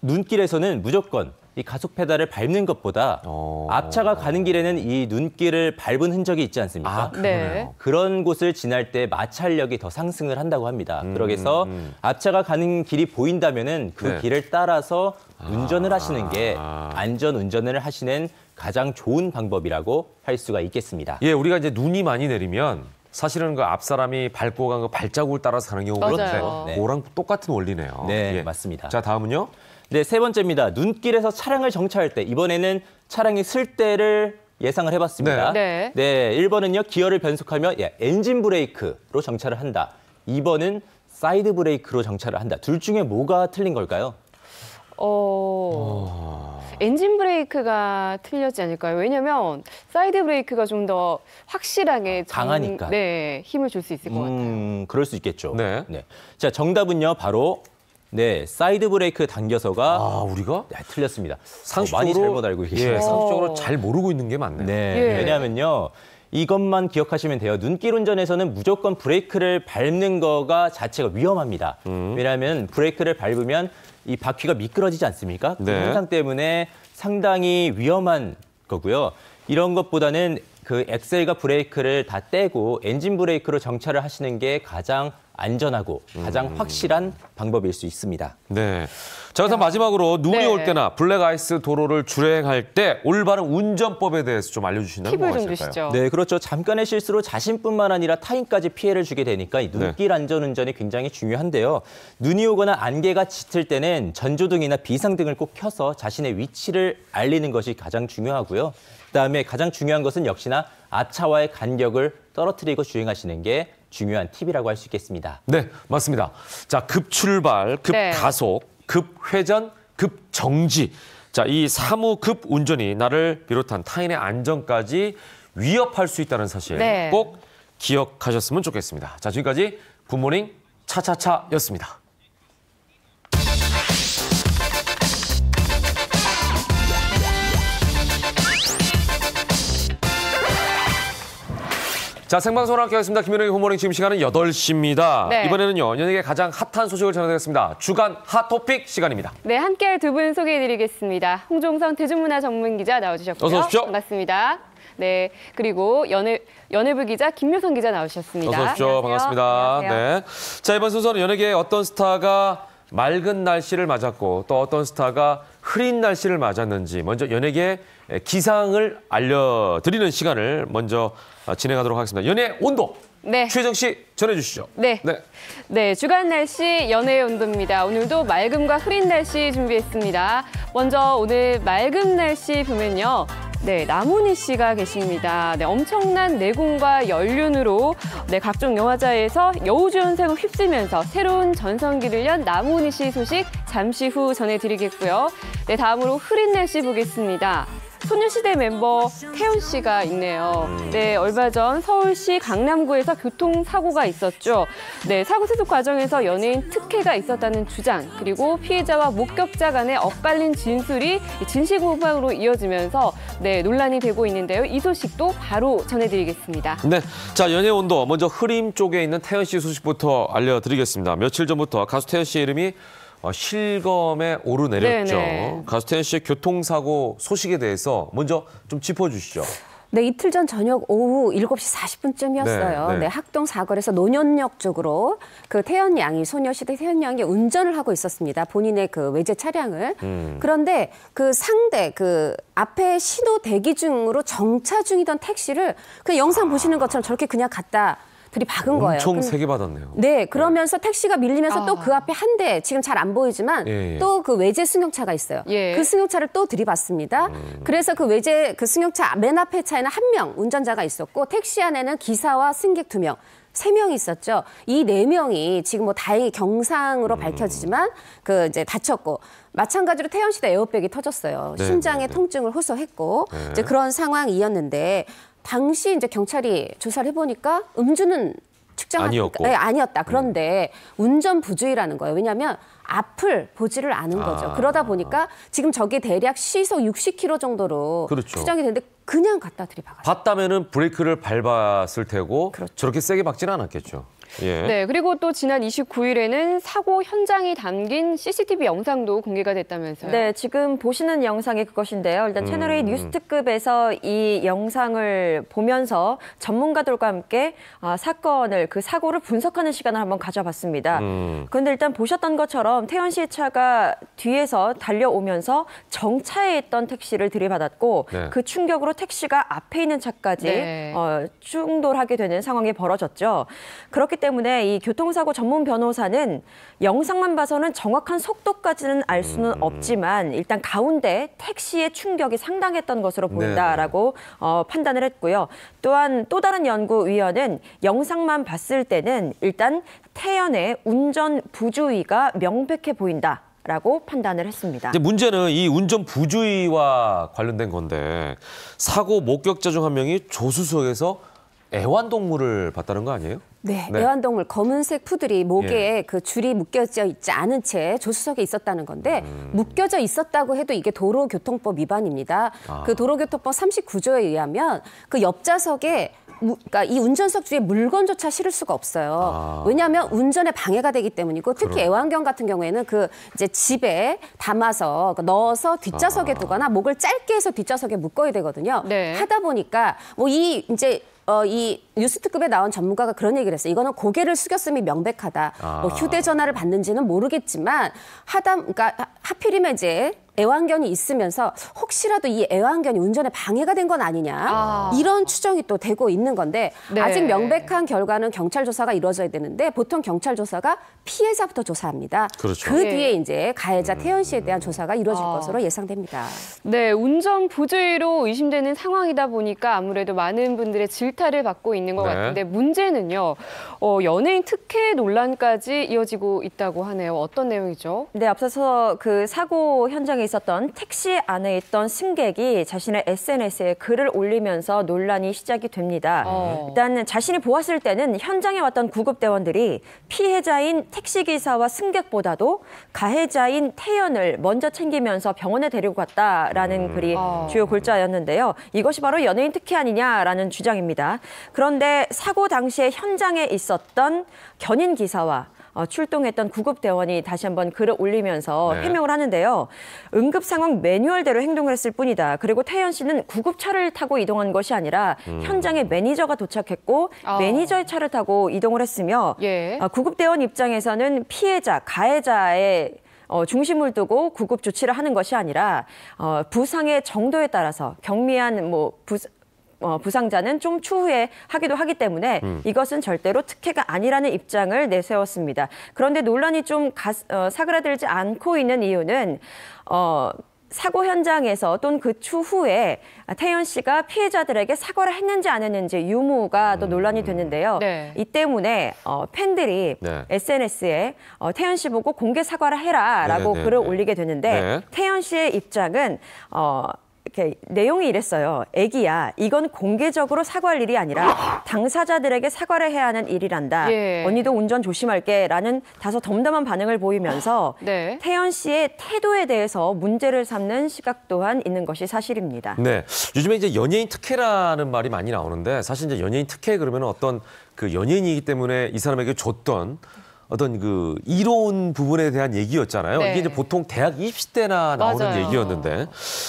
눈길에서는 무조건 이 가속 페달을 밟는 것보다 앞차가 가는 길에는 이 눈길을 밟은 흔적이 있지 않습니까? 네. 그런 곳을 지날 때 마찰력이 더 상승을 한다고 합니다. 그러게서 앞차가 가는 길이 보인다면은 그 네. 길을 따라서 운전을 하시는 게 안전 운전을 하시는 가장 좋은 방법이라고 할 수가 있겠습니다. 예, 우리가 이제 눈이 많이 내리면 사실은 그 앞 사람이 밟고 간 그 발자국을 따라서 가는 경우가 맞아요. 있는데 네. 그거랑 똑같은 원리네요. 네, 예. 맞습니다. 자, 다음은요. 네, 세 번째입니다. 눈길에서 차량을 정차할 때 이번에는 차량이 쓸 때를 예상을 해봤습니다. 네. 네, 1번은요. 기어를 변속하며 엔진 브레이크로 정차를 한다. 2번은 사이드 브레이크로 정차를 한다. 둘 중에 뭐가 틀린 걸까요? 엔진 브레이크가 틀렸지 않을까요? 왜냐면 사이드 브레이크가 좀 더 확실하게 강하니까. 네, 힘을 줄 수 있을 것 같아요. 그럴 수 있겠죠. 네. 자, 정답은요. 바로 사이드 브레이크 당겨서가 우리가 틀렸습니다. 상식적으로 많이 잘못 알고 계시네요. 예, 상식적으로 잘 모르고 있는 게 많네요. 네, 예. 왜냐하면요. 이것만 기억하시면 돼요. 눈길 운전에서는 무조건 브레이크를 밟는 거가 자체가 위험합니다. 왜냐하면 브레이크를 밟으면 이 바퀴가 미끄러지지 않습니까? 그 네. 현상 때문에 상당히 위험한 거고요. 이런 것보다는 그 엑셀과 브레이크를 다 떼고 엔진 브레이크로 정차를 하시는 게 가장 안전하고 가장 확실한 방법일 수 있습니다. 네. 자, 그래서 마지막으로 눈이 네. 올 때나 블랙 아이스 도로를 주행할 때 올바른 운전법에 대해서 좀 알려주신다면 팁을 뭐가 좀 있을까요? 주시죠. 네, 그렇죠. 잠깐의 실수로 자신뿐만 아니라 타인까지 피해를 주게 되니까 이 눈길 안전운전이 굉장히 중요한데요. 눈이 오거나 안개가 짙을 때는 전조등이나 비상등을 꼭 켜서 자신의 위치를 알리는 것이 가장 중요하고요. 그다음에 가장 중요한 것은 역시나 앞차와의 간격을 떨어뜨리고 주행하시는 게 중요한 팁이라고 할 수 있겠습니다. 네, 맞습니다. 자, 급출발, 급가속, 급회전, 급정지. 자, 이 사무급 운전이 나를 비롯한 타인의 안전까지 위협할 수 있다는 사실 네. 꼭 기억하셨으면 좋겠습니다. 자, 지금까지 굿모닝 차차차였습니다. 자, 생방송으로 함께하겠습니다. 김현웅의 굿모닝 지금 시간은 8시입니다. 네. 이번에는요, 연예계 가장 핫한 소식을 전해드리겠습니다. 주간 핫토픽 시간입니다. 네, 함께할 두 분 소개해드리겠습니다. 홍종성 대중문화 전문기자 나와주셨고요. 어서 오십시오. 반갑습니다. 네, 그리고 연예부 기자 김묘선 기자 나오셨습니다. 어서 오십시오. 반갑습니다. 안녕하세요. 네. 자, 이번 순서는 연예계의 어떤 스타가 맑은 날씨를 맞았고 또 어떤 스타가 흐린 날씨를 맞았는지 먼저 연예계의 기상을 알려드리는 시간을 먼저 진행하도록 하겠습니다. 연예 온도. 네. 최정 씨 전해주시죠. 네. 네, 주간 날씨 연예의 온도입니다. 오늘도 맑음과 흐린 날씨 준비했습니다. 먼저 오늘 맑은 날씨 보면요. 네, 남훈희 씨가 계십니다. 네, 엄청난 내공과 연륜으로 각종 영화제에서 여우주연상을 휩쓸면서 새로운 전성기를 연 남훈희 씨 소식 잠시 후 전해드리겠고요. 네, 다음으로 흐린 날씨 보겠습니다. 소녀시대 멤버 태연 씨가 있네요. 네, 얼마 전 서울시 강남구에서 교통사고가 있었죠. 네, 사고 수습 과정에서 연예인 특혜가 있었다는 주장, 그리고 피해자와 목격자 간의 엇갈린 진술이 진실공방으로 이어지면서 논란이 되고 있는데요. 이 소식도 바로 전해드리겠습니다. 네, 자, 연예 온도 먼저 흐림 쪽에 있는 태연 씨 소식부터 알려드리겠습니다. 며칠 전부터 가수 태연 씨의 이름이 실검에 오르내렸죠. 네네. 가수 태연 씨의 교통사고 소식에 대해서 먼저 좀 짚어주시죠. 네, 이틀 전 저녁 오후 7시 40분쯤이었어요. 네. 학동 사거리에서 논현역 쪽으로 그 태연 양이, 소녀시대 태연 양이 운전을 하고 있었습니다. 본인의 그 외제 차량을. 그런데 그 상대, 그 앞에 신호 대기 중으로 정차 중이던 택시를 그 영상 보시는 것처럼 저렇게 그냥 갖다 들이박은 거예요. 엄청 세게 받았네요. 네, 그러면서 택시가 밀리면서 또 그 앞에 한 대, 지금 잘 안 보이지만 또 그 외제 승용차가 있어요. 그 승용차를 또 들이받습니다. 그래서 그 외제 그 승용차 맨 앞에 차에는 한 명 운전자가 있었고 택시 안에는 기사와 승객 2명. 3명이 있었죠. 이 4명이 지금 뭐 다행히 경상으로 밝혀지지만 그 이제 다쳤고 마찬가지로 태연 씨도 에어백이 터졌어요. 심장에 통증을 호소했고 이제 그런 상황이었는데 당시 이제 경찰이 조사를 해보니까 음주는 아니었고. 아니었다. 그런데 운전 부주의라는 거예요. 왜냐하면 앞을 보지를 않은 거죠. 그러다 보니까 지금 저게 대략 시속 60km 정도로 추정이 되는데 그냥 갖다 들이박았어요. 봤다면은 브레이크를 밟았을 테고 저렇게 세게 박지는 않았겠죠. 네, 그리고 또 지난 29일에는 사고 현장이 담긴 CCTV 영상도 공개가 됐다면서요. 네, 지금 보시는 영상이 그것인데요. 일단 채널A 뉴스 특급에서 이 영상을 보면서 전문가들과 함께 사건을, 그 사고를 분석하는 시간을 한번 가져봤습니다. 그런데 일단 보셨던 것처럼 태연 씨의 차가 뒤에서 달려오면서 정차해 있던 택시를 들이받았고 그 충격으로 택시가 앞에 있는 차까지 충돌하게 되는 상황이 벌어졌죠. 그렇기 때문에 이 교통사고 전문 변호사는 영상만 봐서는 정확한 속도까지는 알 수는 없지만 일단 가운데 택시의 충격이 상당했던 것으로 보인다라고 판단을 했고요. 또한 또 다른 연구위원은 영상만 봤을 때는 일단 태연의 운전 부주의가 명백해 보인다. 라고 판단을 했습니다. 이제 문제는 이 운전 부주의와 관련된 건데 사고 목격자 중 한 명이 조수석에서 애완동물을 봤다는 거 아니에요? 네, 애완동물 검은색 푸들이 목에 그 줄이 묶여져 있지 않은 채 조수석에 있었다는 건데 묶여져 있었다고 해도 이게 도로교통법 위반입니다. 그 도로교통법 39조에 의하면 그 옆좌석에 그러니까 이 운전석 주위에 물건조차 실을 수가 없어요. 왜냐하면 운전에 방해가 되기 때문이고 특히 애완견 같은 경우에는 그 이제 집에 담아서 넣어서 뒷좌석에 두거나 목을 짧게 해서 뒷좌석에 묶어야 되거든요. 하다 보니까 뭐 이 이제 이 뉴스 특급에 나온 전문가가 그런 얘기를 했어요. 이거는 고개를 숙였음이 명백하다. 뭐 휴대전화를 받는지는 모르겠지만 그러니까 하필이면 이제 애완견이 있으면서 혹시라도 이 애완견이 운전에 방해가 된 건 아니냐 이런 추정이 또 되고 있는 건데 아직 명백한 결과는 경찰 조사가 이루어져야 되는데 보통 경찰 조사가 피해자부터 조사합니다. 그 뒤에 이제 가해자 태연 씨에 대한 조사가 이루어질 것으로 예상됩니다. 네, 운전 부주의로 의심되는 상황이다 보니까 아무래도 많은 분들의 질타를 받고 있는 것 같은데 문제는요. 연예인 특혜 논란까지 이어지고 있다고 하네요. 어떤 내용이죠? 네, 앞서서 그 사고 현장에 있었던 택시 안에 있던 승객이 자신의 SNS에 글을 올리면서 논란이 시작이 됩니다. 일단 자신이 보았을 때는 현장에 왔던 구급대원들이 피해자인 택시기사와 승객보다도 가해자인 태연을 먼저 챙기면서 병원에 데리고 갔다라는 글이 주요 골자였는데요. 이것이 바로 연예인 특혜 아니냐라는 주장입니다. 그런데 사고 당시에 현장에 있었던 견인 기사와 출동했던 구급대원이 다시 한번 글을 올리면서 해명을 하는데요. 응급 상황 매뉴얼대로 행동을 했을 뿐이다. 그리고 태연 씨는 구급차를 타고 이동한 것이 아니라 현장에 매니저가 도착했고 매니저의 차를 타고 이동을 했으며 구급대원 입장에서는 피해자, 가해자의 중심을 두고 구급 조치를 하는 것이 아니라 부상의 정도에 따라서 경미한 부상자는 좀 추후에 하기도 하기 때문에 이것은 절대로 특혜가 아니라는 입장을 내세웠습니다. 그런데 논란이 좀 사그라들지 않고 있는 이유는 사고 현장에서 또는 그 추후에 태연 씨가 피해자들에게 사과를 했는지 안 했는지 유무가 또 논란이 됐는데요. 이 때문에 팬들이 SNS에 태연 씨 보고 공개 사과를 해라라고 글을 올리게 됐는데 태연 씨의 입장은 이렇게 내용이 이랬어요. 애기야, 이건 공개적으로 사과할 일이 아니라 당사자들에게 사과를 해야 하는 일이란다. 언니도 운전 조심할게 라는 다소 덤덤한 반응을 보이면서 태연 씨의 태도에 대해서 문제를 삼는 시각 또한 있는 것이 사실입니다. 네, 요즘에 이제 연예인 특혜라는 말이 많이 나오는데 사실 이제 연예인 특혜 그러면 어떤 그 연예인이기 때문에 이 사람에게 줬던 어떤 그 이로운 부분에 대한 얘기였잖아요. 이게 이제 보통 대학 입시 때나 나오는 얘기였는데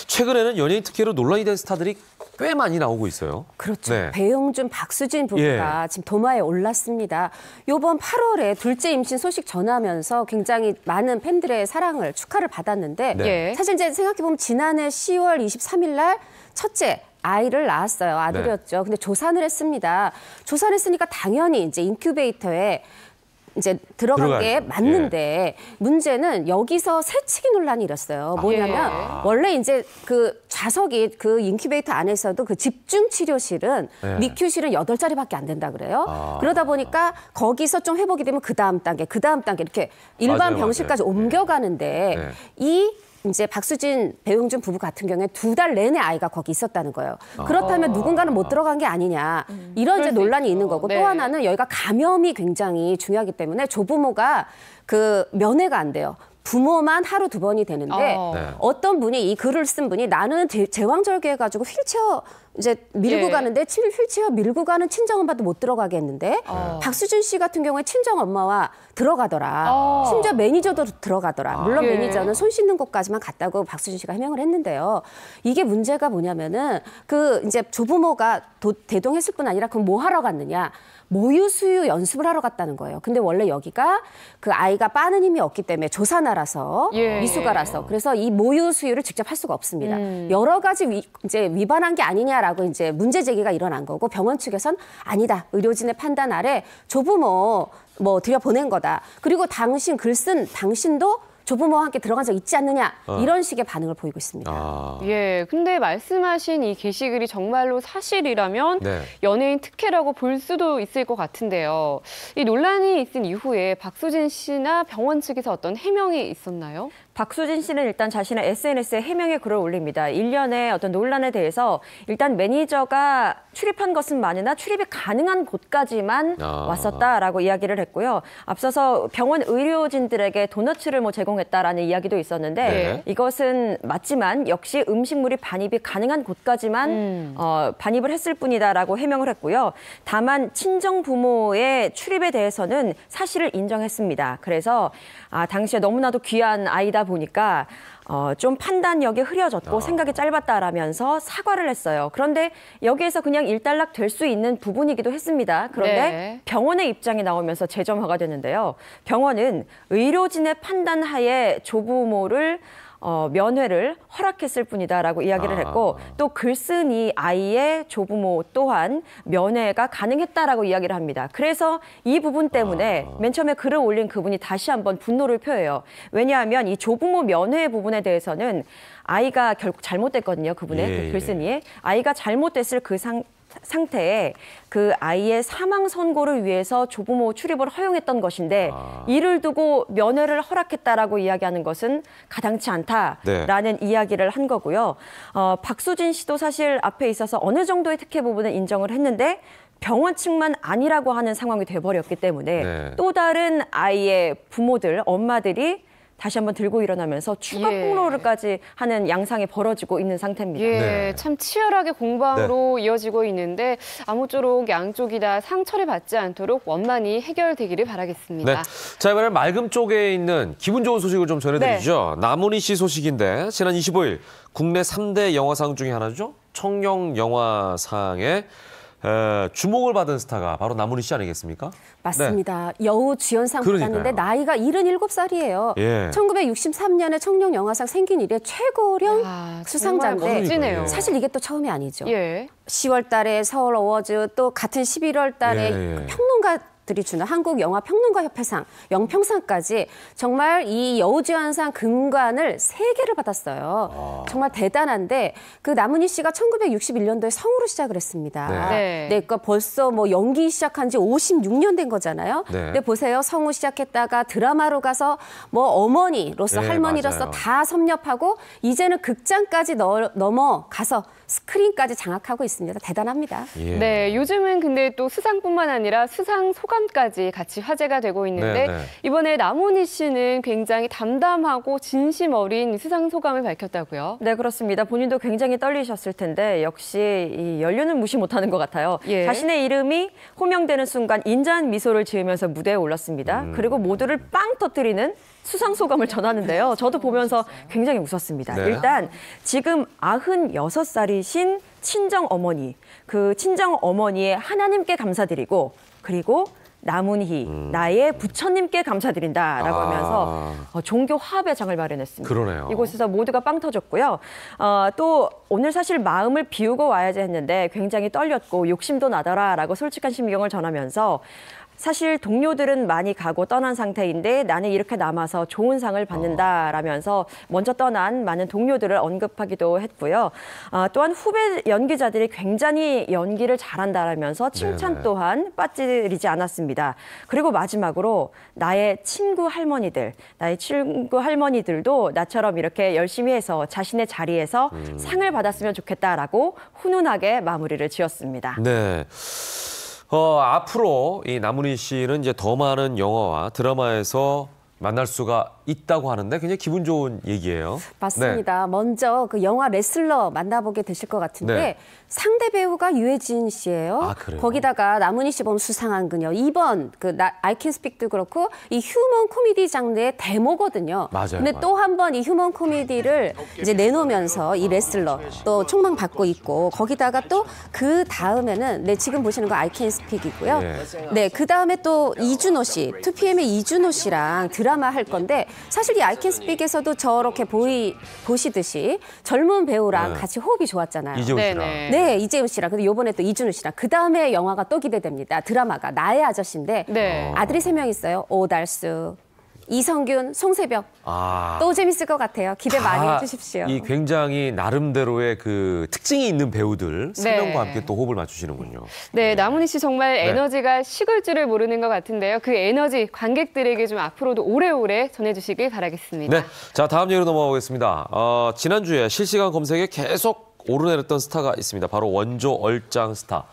최근에는 연예인 특혜로 논란이 된 스타들이 꽤 많이 나오고 있어요. 그렇죠. 배용준, 박수진 부부가 지금 도마에 올랐습니다. 이번 8월에 둘째 임신 소식 전하면서 굉장히 많은 팬들의 사랑을, 축하를 받았는데 사실 이제 생각해보면 지난해 10월 23일 날 첫째 아이를 낳았어요. 아들이었죠. 근데 조산을 했습니다. 조산했으니까 당연히 이제 인큐베이터에 이제 들어간 게 맞는데 문제는 여기서 새치기 논란이 일었어요. 뭐냐면 원래 이제 그 좌석이 그 인큐베이터 안에서도 그 집중 치료실은 미큐실은 8자리밖에 안 된다 그래요. 그러다 보니까 거기서 좀 회복이 되면 그 다음 단계 이렇게 일반 병실까지 옮겨가는데 이 이제 박수진, 배용준 부부 같은 경우에 2달 내내 아이가 거기 있었다는 거예요. 그렇다면 누군가는 못 들어간 게 아니냐. 이런 이제 논란이 있는 거고 또 하나는 여기가 감염이 굉장히 중요하기 때문에 조부모가 그 면회가 안 돼요. 부모만 하루 2번이 되는데 어떤 분이 이 글을 쓴 분이 나는 제왕절개해가지고 휠체어 이제 밀고 가는데 휠체어 밀고 가는 친정엄마도 못 들어가게 했는데 박수진 씨 같은 경우에 친정엄마와 들어가더라. 심지어 매니저도 들어가더라. 물론 매니저는 손 씻는 곳까지만 갔다고 박수진 씨가 해명을 했는데요. 이게 문제가 뭐냐면은 그 이제 조부모가 대동했을 뿐 아니라 그럼 뭐 하러 갔느냐. 모유 수유 연습을 하러 갔다는 거예요. 근데 원래 여기가 그 아이가 빠는 힘이 없기 때문에 조산아라서 미숙아라서 그래서 이 모유 수유를 직접 할 수가 없습니다. 여러 가지 이제 위반한 게 아니냐라고 이제 문제 제기가 일어난 거고 병원 측에선 아니다. 의료진의 판단 아래 조부모 들여보낸 거다. 그리고 글 쓴 당신도 조부모와 함께 들어간 적 있지 않느냐 이런 식의 반응을 보이고 있습니다. 근데 말씀하신 이 게시글이 정말로 사실이라면 연예인 특혜라고 볼 수도 있을 것 같은데요. 이 논란이 있은 이후에 박수진 씨나 병원 측에서 어떤 해명이 있었나요? 박수진 씨는 일단 자신의 SNS에 해명의 글을 올립니다. 일련의 어떤 논란에 대해서 일단 매니저가 출입한 것은 많으나 출입이 가능한 곳까지만 왔었다라고 이야기를 했고요. 앞서서 병원 의료진들에게 도너츠를 제공했다라는 이야기도 있었는데 이것은 맞지만 역시 음식물이 반입이 가능한 곳까지만 반입을 했을 뿐이다라고 해명을 했고요. 다만 친정 부모의 출입에 대해서는 사실을 인정했습니다. 그래서 당시에 너무나도 귀한 아이다 보니까 좀 판단력이 흐려졌고 생각이 짧았다라면서 사과를 했어요. 그런데 여기에서 그냥 일단락 될 수 있는 부분이기도 했습니다. 그런데 병원의 입장이 나오면서 재점화가 되는데요. 병원은 의료진의 판단하에 조부모를 면회를 허락했을 뿐이다라고 이야기를 했고 또 글쓴 이 아이의 조부모 또한 면회가 가능했다라고 이야기를 합니다. 그래서 이 부분 때문에 맨 처음에 글을 올린 그분이 다시 한번 분노를 표해요. 왜냐하면 이 조부모 면회 부분에 대해서는 아이가 결국 잘못됐거든요. 그분의 그 글쓴이의 아이가 잘못됐을 상태에 그 아이의 사망 선고를 위해서 조부모 출입을 허용했던 것인데 이를 두고 면회를 허락했다라고 이야기하는 것은 가당치 않다라는 이야기를 한 거고요. 박수진 씨도 사실 앞에 있어서 어느 정도의 특혜 부분은 인정을 했는데 병원 측만 아니라고 하는 상황이 돼버렸기 때문에 또 다른 아이의 부모들, 엄마들이 다시 한번 들고 일어나면서 추가 폭로를까지 하는 양상이 벌어지고 있는 상태입니다. 참 치열하게 공방으로 이어지고 있는데 아무쪼록 양쪽이 다 상처를 받지 않도록 원만히 해결되기를 바라겠습니다. 자, 이번엔 맑음 쪽에 있는 기분 좋은 소식을 좀 전해드리죠. 나문희 씨 소식인데 지난 25일 국내 3대 영화상 중에 하나죠. 청룡영화상에 주목을 받은 스타가 바로 나문희 씨 아니겠습니까? 맞습니다. 여우주연상 받았는데 나이가 77살이에요. 1963년에 청룡영화상 생긴 이래 최고령 수상자인데 사실 이게 또 처음이 아니죠. 10월 달에 서울 어워즈 또 같은 11월 달에 평론가들이 주는 한국영화평론가협회상, 영평상까지 정말 이 여우주연상 금관을 3개를 받았어요. 정말 대단한데 그 나문희 씨가 1961년도에 성우로 시작을 했습니다. 그러니까 벌써 뭐 연기 시작한 지 56년 된 거잖아요. 근데 보세요. 성우 시작했다가 드라마로 가서 뭐 어머니로서 할머니로서 다 섭렵하고 이제는 극장까지 넘어가서 스크린까지 장악하고 있습니다. 대단합니다. 요즘은 근데 또 수상뿐만 아니라 수상 소감까지 같이 화제가 되고 있는데 이번에 나문희 씨는 굉장히 담담하고 진심 어린 수상 소감을 밝혔다고요? 네, 그렇습니다. 본인도 굉장히 떨리셨을 텐데 역시 이 연륜은 무시 못하는 것 같아요. 자신의 이름이 호명되는 순간 인자한 미소를 지으면서 무대에 올랐습니다. 그리고 모두를 빵 터뜨리는 수상 소감을 전하는데요. 저도 보면서 굉장히 웃었습니다. 일단 지금 96살이신 친정어머니, 그 친정어머니의 하나님께 감사드리고 그리고 나문희, 나의 부처님께 감사드린다라고 하면서 종교 화합의 장을 마련했습니다. 그러네요. 이곳에서 모두가 빵 터졌고요. 또 오늘 사실 마음을 비우고 와야지 했는데 굉장히 떨렸고 욕심도 나더라라고 솔직한 심경을 전하면서 사실 동료들은 많이 가고 떠난 상태인데 나는 이렇게 남아서 좋은 상을 받는다라면서 먼저 떠난 많은 동료들을 언급하기도 했고요. 또한 후배 연기자들이 굉장히 연기를 잘한다라면서 칭찬 또한 빠뜨리지 않았습니다. 그리고 마지막으로 나의 친구 할머니들도 나처럼 이렇게 열심히 해서 자신의 자리에서 상을 받았으면 좋겠다라고 훈훈하게 마무리를 지었습니다. 앞으로 이 나문희 씨는 이제 더 많은 영화와 드라마에서 만날 수가 있다고 하는데 굉장히 기분 좋은 얘기예요. 맞습니다. 먼저 그 영화 레슬러 만나보게 되실 것 같은데 상대 배우가 유해진 씨예요. 거기다가 나문희 씨 보면 수상한 그녀. 이번 그 I Can Speak도 그렇고 이 휴먼 코미디 장르의 데모거든요. 근데 또 한 번 이 휴먼 코미디를 이제 내놓으면서 이 레슬러 또 총망 받고 있고 거기다가 또 그 다음에는 지금 보시는 거 I Can Speak이고요. 그 다음에 또 이준호 씨, 2PM의 이준호 씨랑 드라마 할 건데 사실 이 I Can Speak에서도 저렇게 보시듯이 젊은 배우랑 같이 호흡이 좋았잖아요. 이재훈 씨랑. 네, 이재훈 씨랑. 근데 이번에 또 이준호 씨랑. 그 다음에 영화가 또 기대됩니다. 드라마가 나의 아저씨인데 아들이 3명 있어요. 오달수, 이성균, 송세벽. 또 재밌을 것 같아요. 기대 많이 해주십시오. 이 굉장히 나름대로의 그 특징이 있는 배우들 3명과 함께 또 호흡을 맞추시는군요. 나문희 씨 정말 에너지가 식을 줄을 모르는 것 같은데요. 그 에너지 관객들에게 좀 앞으로도 오래오래 전해주시길 바라겠습니다. 자, 다음 얘기로 넘어가 보겠습니다. 지난주에 실시간 검색에 계속 오르내렸던 스타가 있습니다. 바로 원조 얼짱 스타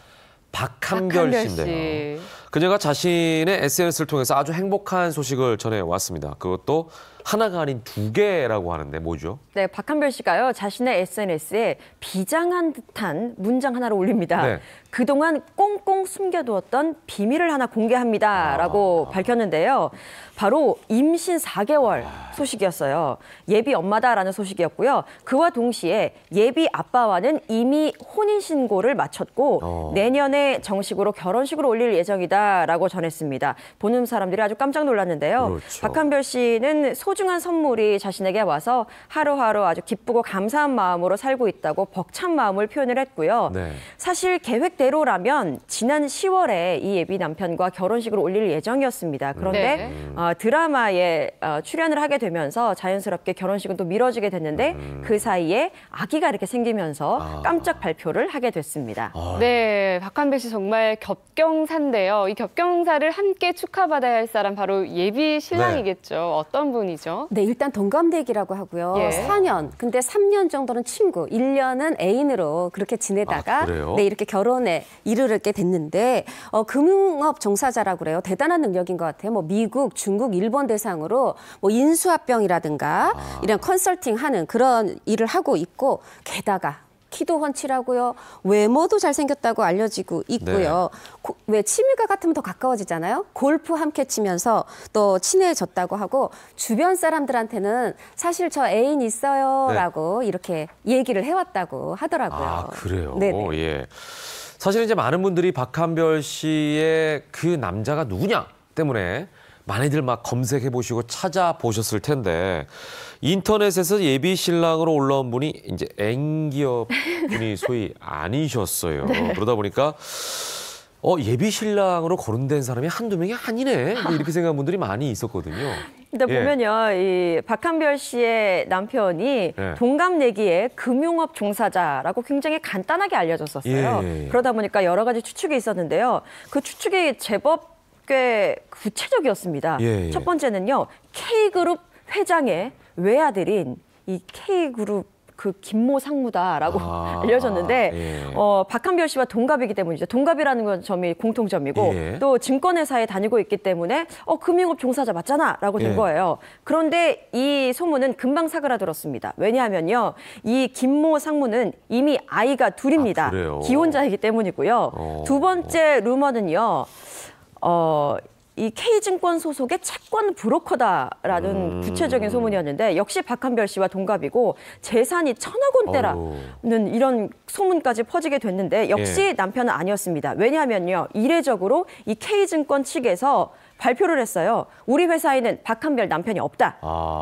박한별 씨인데요. 그녀가 자신의 SNS를 통해서 아주 행복한 소식을 전해왔습니다. 그것도 하나가 아닌 2개라고 하는데 뭐죠? 네, 박한별 씨가요. 자신의 SNS에 비장한 듯한 문장 하나를 올립니다. 그동안 꽁꽁 숨겨두었던 비밀을 하나 공개합니다라고 밝혔는데요. 바로 임신 4개월 소식이었어요. 예비 엄마다라는 소식이었고요. 그와 동시에 예비 아빠와는 이미 혼인신고를 마쳤고 내년에 정식으로 결혼식을 올릴 예정이다라고 전했습니다. 보는 사람들이 아주 깜짝 놀랐는데요. 박한별 씨는 소중한 선물이 자신에게 와서 하루하루 아주 기쁘고 감사한 마음으로 살고 있다고 벅찬 마음을 표현을 했고요. 네. 사실 계획대로라면 지난 10월에 이 예비 남편과 결혼식을 올릴 예정이었습니다. 그런데 드라마에 출연을 하게 되면서 자연스럽게 결혼식은 또 미뤄지게 됐는데 그 사이에 아기가 이렇게 생기면서 깜짝 발표를 하게 됐습니다. 네, 박한별 씨 정말 겹경사인데요. 이 겹경사를 함께 축하받아야 할 사람 바로 예비 신랑이겠죠. 어떤 분이죠? 네, 일단 동갑내기라고 하고요. 예. 4년, 근데 3년 정도는 친구, 1년은 애인으로 그렇게 지내다가 그래요? 네, 이렇게 결혼에 이르게 됐는데 금융업 종사자라고 그래요. 대단한 능력인 것 같아요. 뭐 미국, 중국, 일본 대상으로 뭐 인수합병이라든가 이런 컨설팅하는 그런 일을 하고 있고 게다가 키도 훤칠하고요. 외모도 잘생겼다고 알려지고 있고요. 왜 취미가 같으면 더 가까워지잖아요. 골프 함께 치면서 또 친해졌다고 하고 주변 사람들한테는 사실 저 애인 있어요라고 이렇게 얘기를 해왔다고 하더라고요. 아, 그래요? 네네. 예. 사실 이제 많은 분들이 박한별 씨의 그 남자가 누구냐 때문에 많이들 막 검색해 보시고 찾아보셨을 텐데 인터넷에서 예비 신랑으로 올라온 분이 이제 앵기업 분이 소위 아니셨어요. 그러다 보니까 예비 신랑으로 거론된 사람이 한두 명이 아니네. 뭐 이렇게 생각하는 분들이 많이 있었거든요. 근데 보면요, 이 박한별 씨의 남편이 동갑내기의 금융업 종사자라고 굉장히 간단하게 알려졌었어요. 그러다 보니까 여러 가지 추측이 있었는데요. 그 추측이 제법 꽤 구체적이었습니다. 첫 번째는요, K그룹 회장의 외아들인 이 K그룹 그 김모 상무다라고 알려졌는데 박한별 씨와 동갑이기 때문이죠. 동갑이라는 건 점이 공통점이고 또 증권회사에 다니고 있기 때문에 금융업 종사자 맞잖아라고 된 거예요. 그런데 이 소문은 금방 사그라들었습니다. 왜냐하면요, 이 김모 상무는 이미 아이가 둘입니다. 기혼자이기 때문이고요. 두 번째 루머는요. 이 K증권 소속의 채권 브로커다라는 구체적인 소문이었는데 역시 박한별 씨와 동갑이고 재산이 1,000억 원대라는 이런 소문까지 퍼지게 됐는데 역시 남편은 아니었습니다. 왜냐하면요, 이례적으로 이 K증권 측에서 발표를 했어요. 우리 회사에는 박한별 남편이 없다.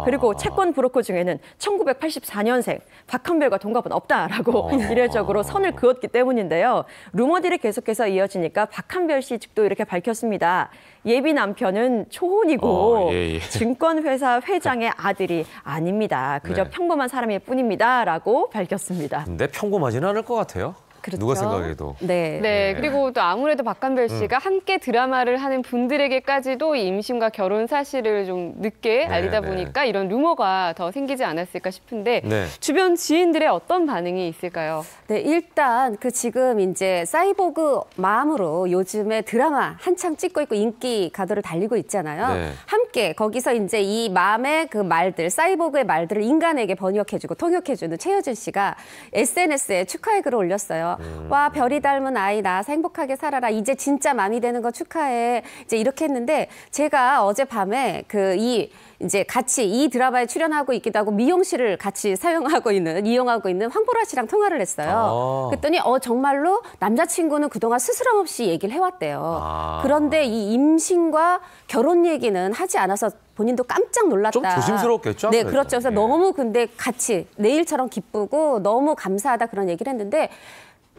그리고 채권 브로커 중에는 1984년생 박한별과 동갑은 없다라고 이례적으로 선을 그었기 때문인데요. 루머들이 계속해서 이어지니까 박한별 씨 측도 이렇게 밝혔습니다. 예비 남편은 초혼이고 증권회사 회장의 아들이 아닙니다. 그저 평범한 사람일 뿐입니다라고 밝혔습니다. 근데 평범하지는 않을 것 같아요. 그렇죠. 누가 생각해도. 네, 그리고 또 아무래도 박한별 씨가 함께 드라마를 하는 분들에게까지도 이 임신과 결혼 사실을 좀 늦게 알리다 보니까 이런 루머가 더 생기지 않았을까 싶은데 주변 지인들의 어떤 반응이 있을까요? 네, 일단 지금 이제 사이보그 맘으로 요즘에 드라마 한창 찍고 있고 인기 가도를 달리고 있잖아요. 함께 거기서 이제 이 맘의 그 말들, 사이보그의 말들을 인간에게 번역해주고 통역해주는 최여준 씨가 SNS에 축하의 글을 올렸어요. 와, 별이 닮은 아이 낳아서 행복하게 살아라. 이제 진짜 맘이 되는 거 축하해. 이제 이렇게 했는데 제가 어젯밤에 이제 같이 이 드라마에 출연하고 있기도 하고 미용실을 같이 이용하고 있는 황보라 씨랑 통화를 했어요. 그랬더니 정말로 남자친구는 그동안 스스럼 없이 얘기를 해왔대요. 그런데 이 임신과 결혼 얘기는 하지 않아서 본인도 깜짝 놀랐다. 좀 조심스럽겠죠? 네, 그렇죠. 그래서 너무 근데 같이 내일처럼 기쁘고 너무 감사하다 그런 얘기를 했는데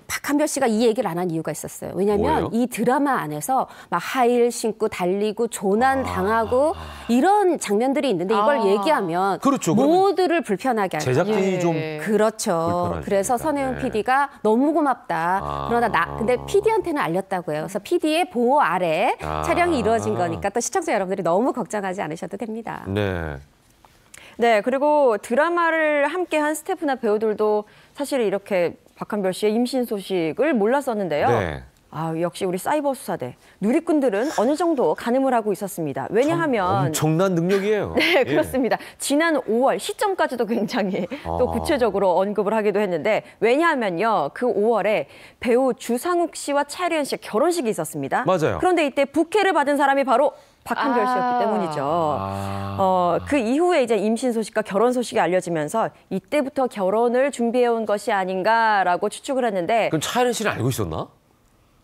박한별 씨가 이 얘기를 안 한 이유가 있었어요. 왜냐하면 이 드라마 안에서 막 하이힐 신고 달리고 조난 당하고 이런 장면들이 있는데 이걸 얘기하면 모두를 불편하게 하죠. 제작진이 좀 그렇죠. 그래서 선혜은 PD가 너무 고맙다. 그러나 근데 PD한테는 알렸다고 해요. 그래서 PD의 보호 아래 촬영이 이루어진 거니까 또 시청자 여러분들이 너무 걱정하지 않으셔도 됩니다. 네, 그리고 드라마를 함께한 스태프나 배우들도 사실 이렇게 박한별 씨의 임신 소식을 몰랐었는데요. 역시 우리 사이버 수사대 누리꾼들은 어느 정도 가늠을 하고 있었습니다. 왜냐하면 엄청난 능력이에요. 네, 그렇습니다. 지난 5월 시점까지도 굉장히 또 구체적으로 언급을 하기도 했는데 왜냐하면요, 그 5월에 배우 주상욱 씨와 차리은 씨의 결혼식이 있었습니다. 그런데 이때 부케를 받은 사람이 바로 박한별 씨였기 때문이죠. 그 이후에 이제 임신 소식과 결혼 소식이 알려지면서 이때부터 결혼을 준비해온 것이 아닌가라고 추측을 했는데 그럼 차이른 씨는 알고 있었나?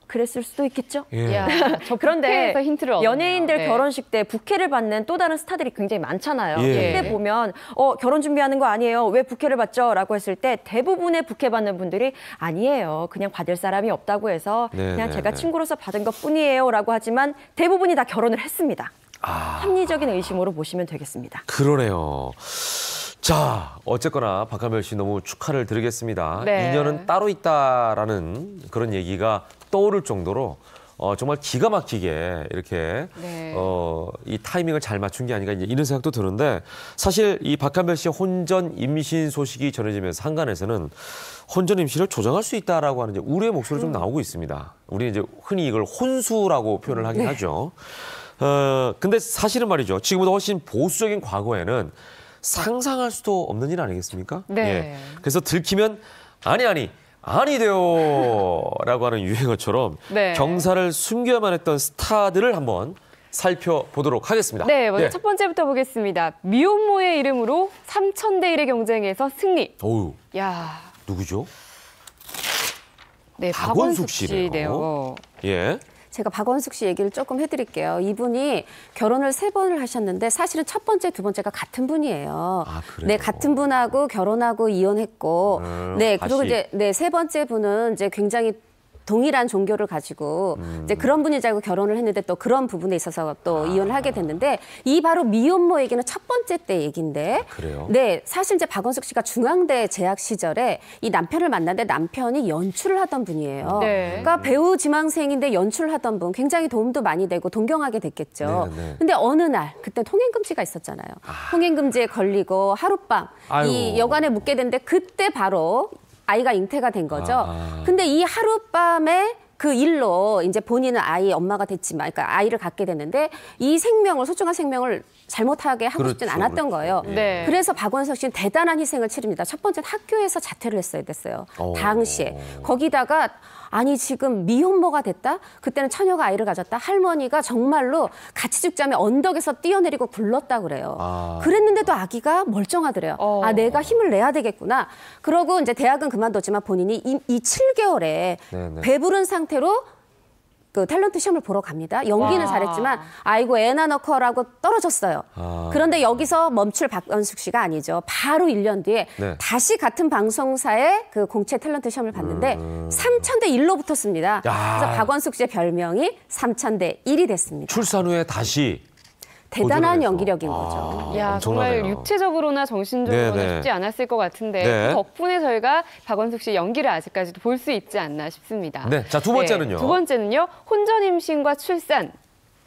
그랬을 수도 있겠죠. 예. 야, 저 그런데 부캐에서 힌트를 얻었네요. 연예인들 네. 결혼식 때 부케를 받는 또 다른 스타들이 굉장히 많잖아요. 예. 그때 보면 결혼 준비하는 거 아니에요? 왜 부케를 받죠? 라고 했을 때 대부분의 부케 받는 분들이 아니에요. 그냥 받을 사람이 없다고 해서 네, 그냥 네, 제가 네. 친구로서 받은 것뿐이에요. 라고 하지만 대부분이 다 결혼을 했습니다. 합리적인 의심으로 보시면 되겠습니다. 그러네요. 자, 어쨌거나 박한별 씨 너무 축하를 드리겠습니다. 네. 인연은 따로 있다라는 그런 얘기가 떠오를 정도로 정말 기가 막히게 이렇게 네. 이 타이밍을 잘 맞춘 게 아닌가 이런 생각도 드는데 사실 이 박한별 씨의 혼전 임신 소식이 전해지면서 한간에서는 혼전 임신을 조정할 수 있다라고 하는 이제 우려의 목소리가 좀 나오고 있습니다. 우리 이제 흔히 이걸 혼수라고 표현을 하긴 하죠. 근데 사실은 말이죠. 지금보다 훨씬 보수적인 과거에는 상상할 수도 없는 일 아니겠습니까? 네. 예. 그래서 들키면 아니돼요 라고 하는 유행어처럼 네. 경사를 숨겨야만 했던 스타들을 한번 살펴보도록 하겠습니다. 네, 먼저 예. 첫 번째부터 보겠습니다. 미혼모의 이름으로 3,000대 1의 경쟁에서 승리. 어우, 야, 누구죠? 네, 박원숙 박원숙 씨네요. 씨네요. 예. 제가 박원숙 씨 얘기를 조금 해드릴게요. 이분이 결혼을 3번을 하셨는데 사실은 첫 번째, 두 번째가 같은 분이에요. 아, 그래요? 네, 같은 분하고 결혼하고 이혼했고, 네, 그리고 다시. 이제 세 번째 분은 이제 굉장히 동일한 종교를 가지고 이제 그런 분이 자고 결혼을 했는데 또 그런 부분에 있어서 또 이혼을 하게 됐는데 이 바로 미혼모 얘기는 첫 번째 때 얘기인데 그래요? 네, 사실 이제 박원숙 씨가 중앙대 재학 시절에 이 남편을 만났는데 남편이 연출을 하던 분이에요. 네. 그러니까 배우 지망생인데 연출을 하던 분 굉장히 도움도 많이 되고 동경하게 됐겠죠. 네, 네. 근데 어느 날 그때 통행금지가 있었잖아요. 통행금지에 걸리고 하룻밤 아이고. 이 여관에 묵게 됐는데 그때 바로 아이가 잉태가 된 거죠. 아. 근데 이 하룻밤에 그 일로 이제 본인은 아이 엄마가 됐지만, 그러니까 아이를 갖게 됐는데 이 생명을 소중한 생명을 잘못하게 하고 싶진 그렇죠, 않았던 그렇죠. 거예요. 예. 네. 그래서 박원석 씨는 대단한 희생을 치릅니다. 첫 번째는 학교에서 자퇴를 했어야 됐어요. 당시에. 거기다가 아니 지금 미혼모가 됐다? 그때는 처녀가 아이를 가졌다? 할머니가 정말로 같이 죽자면 언덕에서 뛰어내리고 굴렀다 그래요. 그랬는데도 아기가 멀쩡하더래요. 아 내가 힘을 내야 되겠구나. 그러고 이제 대학은 그만뒀지만 본인이 이 7개월에 네네. 배부른 상태로 그 탤런트 시험을 보러 갑니다. 연기는 잘했지만 아이고 애나 넣고라고 떨어졌어요. 그런데 여기서 멈출 박원숙 씨가 아니죠. 바로 1년 뒤에 네. 다시 같은 방송사의 그 공채 탤런트 시험을 봤는데 3,000대 1로 붙었습니다. 야. 그래서 박원숙 씨의 별명이 3,000대 1이 됐습니다. 출산 후에 다시 대단한 도전해서. 연기력인 거죠. 야, 정말 엄청나네요. 육체적으로나 정신적으로나 네, 네. 쉽지 않았을 것 같은데 네. 그 덕분에 저희가 박원숙 씨 연기를 아직까지도 볼 수 있지 않나 싶습니다. 네, 자, 두 번째는요? 두 번째는요. 혼전 임신과 출산,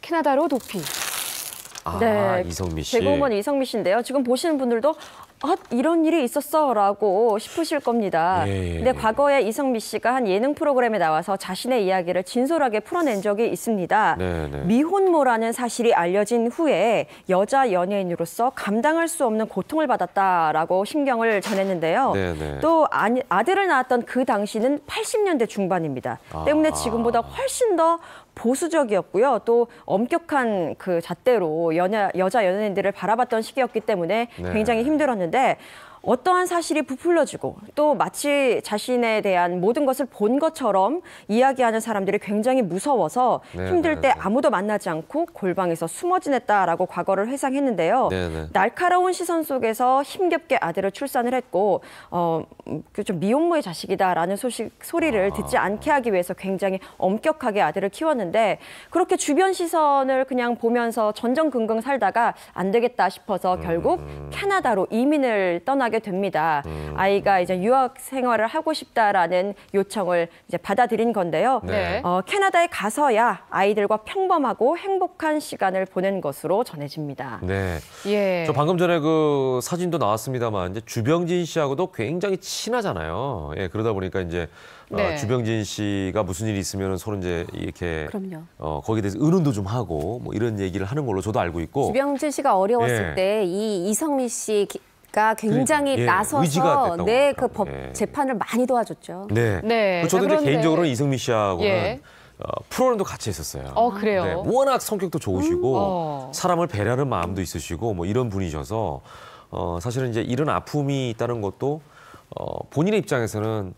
캐나다로 도피. 네, 이성미 씨. 대공원 이성미 씨인데요. 지금 보시는 분들도 이런 일이 있었어라고 싶으실 겁니다. 예, 예, 근데 예. 과거에 이성미 씨가 한 예능 프로그램에 나와서 자신의 이야기를 진솔하게 풀어낸 적이 있습니다. 네, 네. 미혼모라는 사실이 알려진 후에 여자 연예인으로서 감당할 수 없는 고통을 받았다라고 심경을 전했는데요. 네, 네. 또 아들을 낳았던 그 당시는 80년대 중반입니다. 때문에 지금보다 훨씬 더 보수적이었고요. 또 엄격한 그 잣대로 여자 연예인들을 바라봤던 시기였기 때문에 네. 굉장히 힘들었는데 어떠한 사실이 부풀려지고 또 마치 자신에 대한 모든 것을 본 것처럼 이야기하는 사람들이 굉장히 무서워서 네, 힘들 네, 때 네. 아무도 만나지 않고 골방에서 숨어 지냈다라고 과거를 회상했는데요. 네, 네. 날카로운 시선 속에서 힘겹게 아들을 출산을 했고 좀 미혼모의 자식이다라는 소리를 듣지 않게 하기 위해서 굉장히 엄격하게 아들을 키웠는데 그렇게 주변 시선을 그냥 보면서 전전긍긍 살다가 안 되겠다 싶어서 결국 캐나다로 이민을 떠나게 됩니다. 아이가 이제 유학 생활을 하고 싶다라는 요청을 이제 받아들인 건데요. 네. 캐나다에 가서야 아이들과 평범하고 행복한 시간을 보낸 것으로 전해집니다. 네. 예. 저 방금 전에 그 사진도 나왔습니다만 이제 주병진 씨하고도 굉장히 친하잖아요. 예, 그러다 보니까 이제 네. 주병진 씨가 무슨 일이 있으면 서로 이제 이렇게 그럼요. 거기에 대해서 의논도 좀 하고 뭐 이런 얘기를 하는 걸로 저도 알고 있고. 주병진 씨가 어려웠을 예. 때 이 이성미 씨가 굉장히 그러니까, 예, 의지가 나서서 됐다고 네, 그 하더라고요. 법 예. 재판을 많이 도와줬죠. 네. 네. 저도 자, 이제 그런데- 개인적으로는 이성미 씨하고는 예. 프로그램도 같이 했었어요. 그래요? 네, 워낙 성격도 좋으시고 사람을 배려하는 마음도 있으시고 뭐 이런 분이셔서 사실은 이제 이런 아픔이 있다는 것도 본인의 입장에서는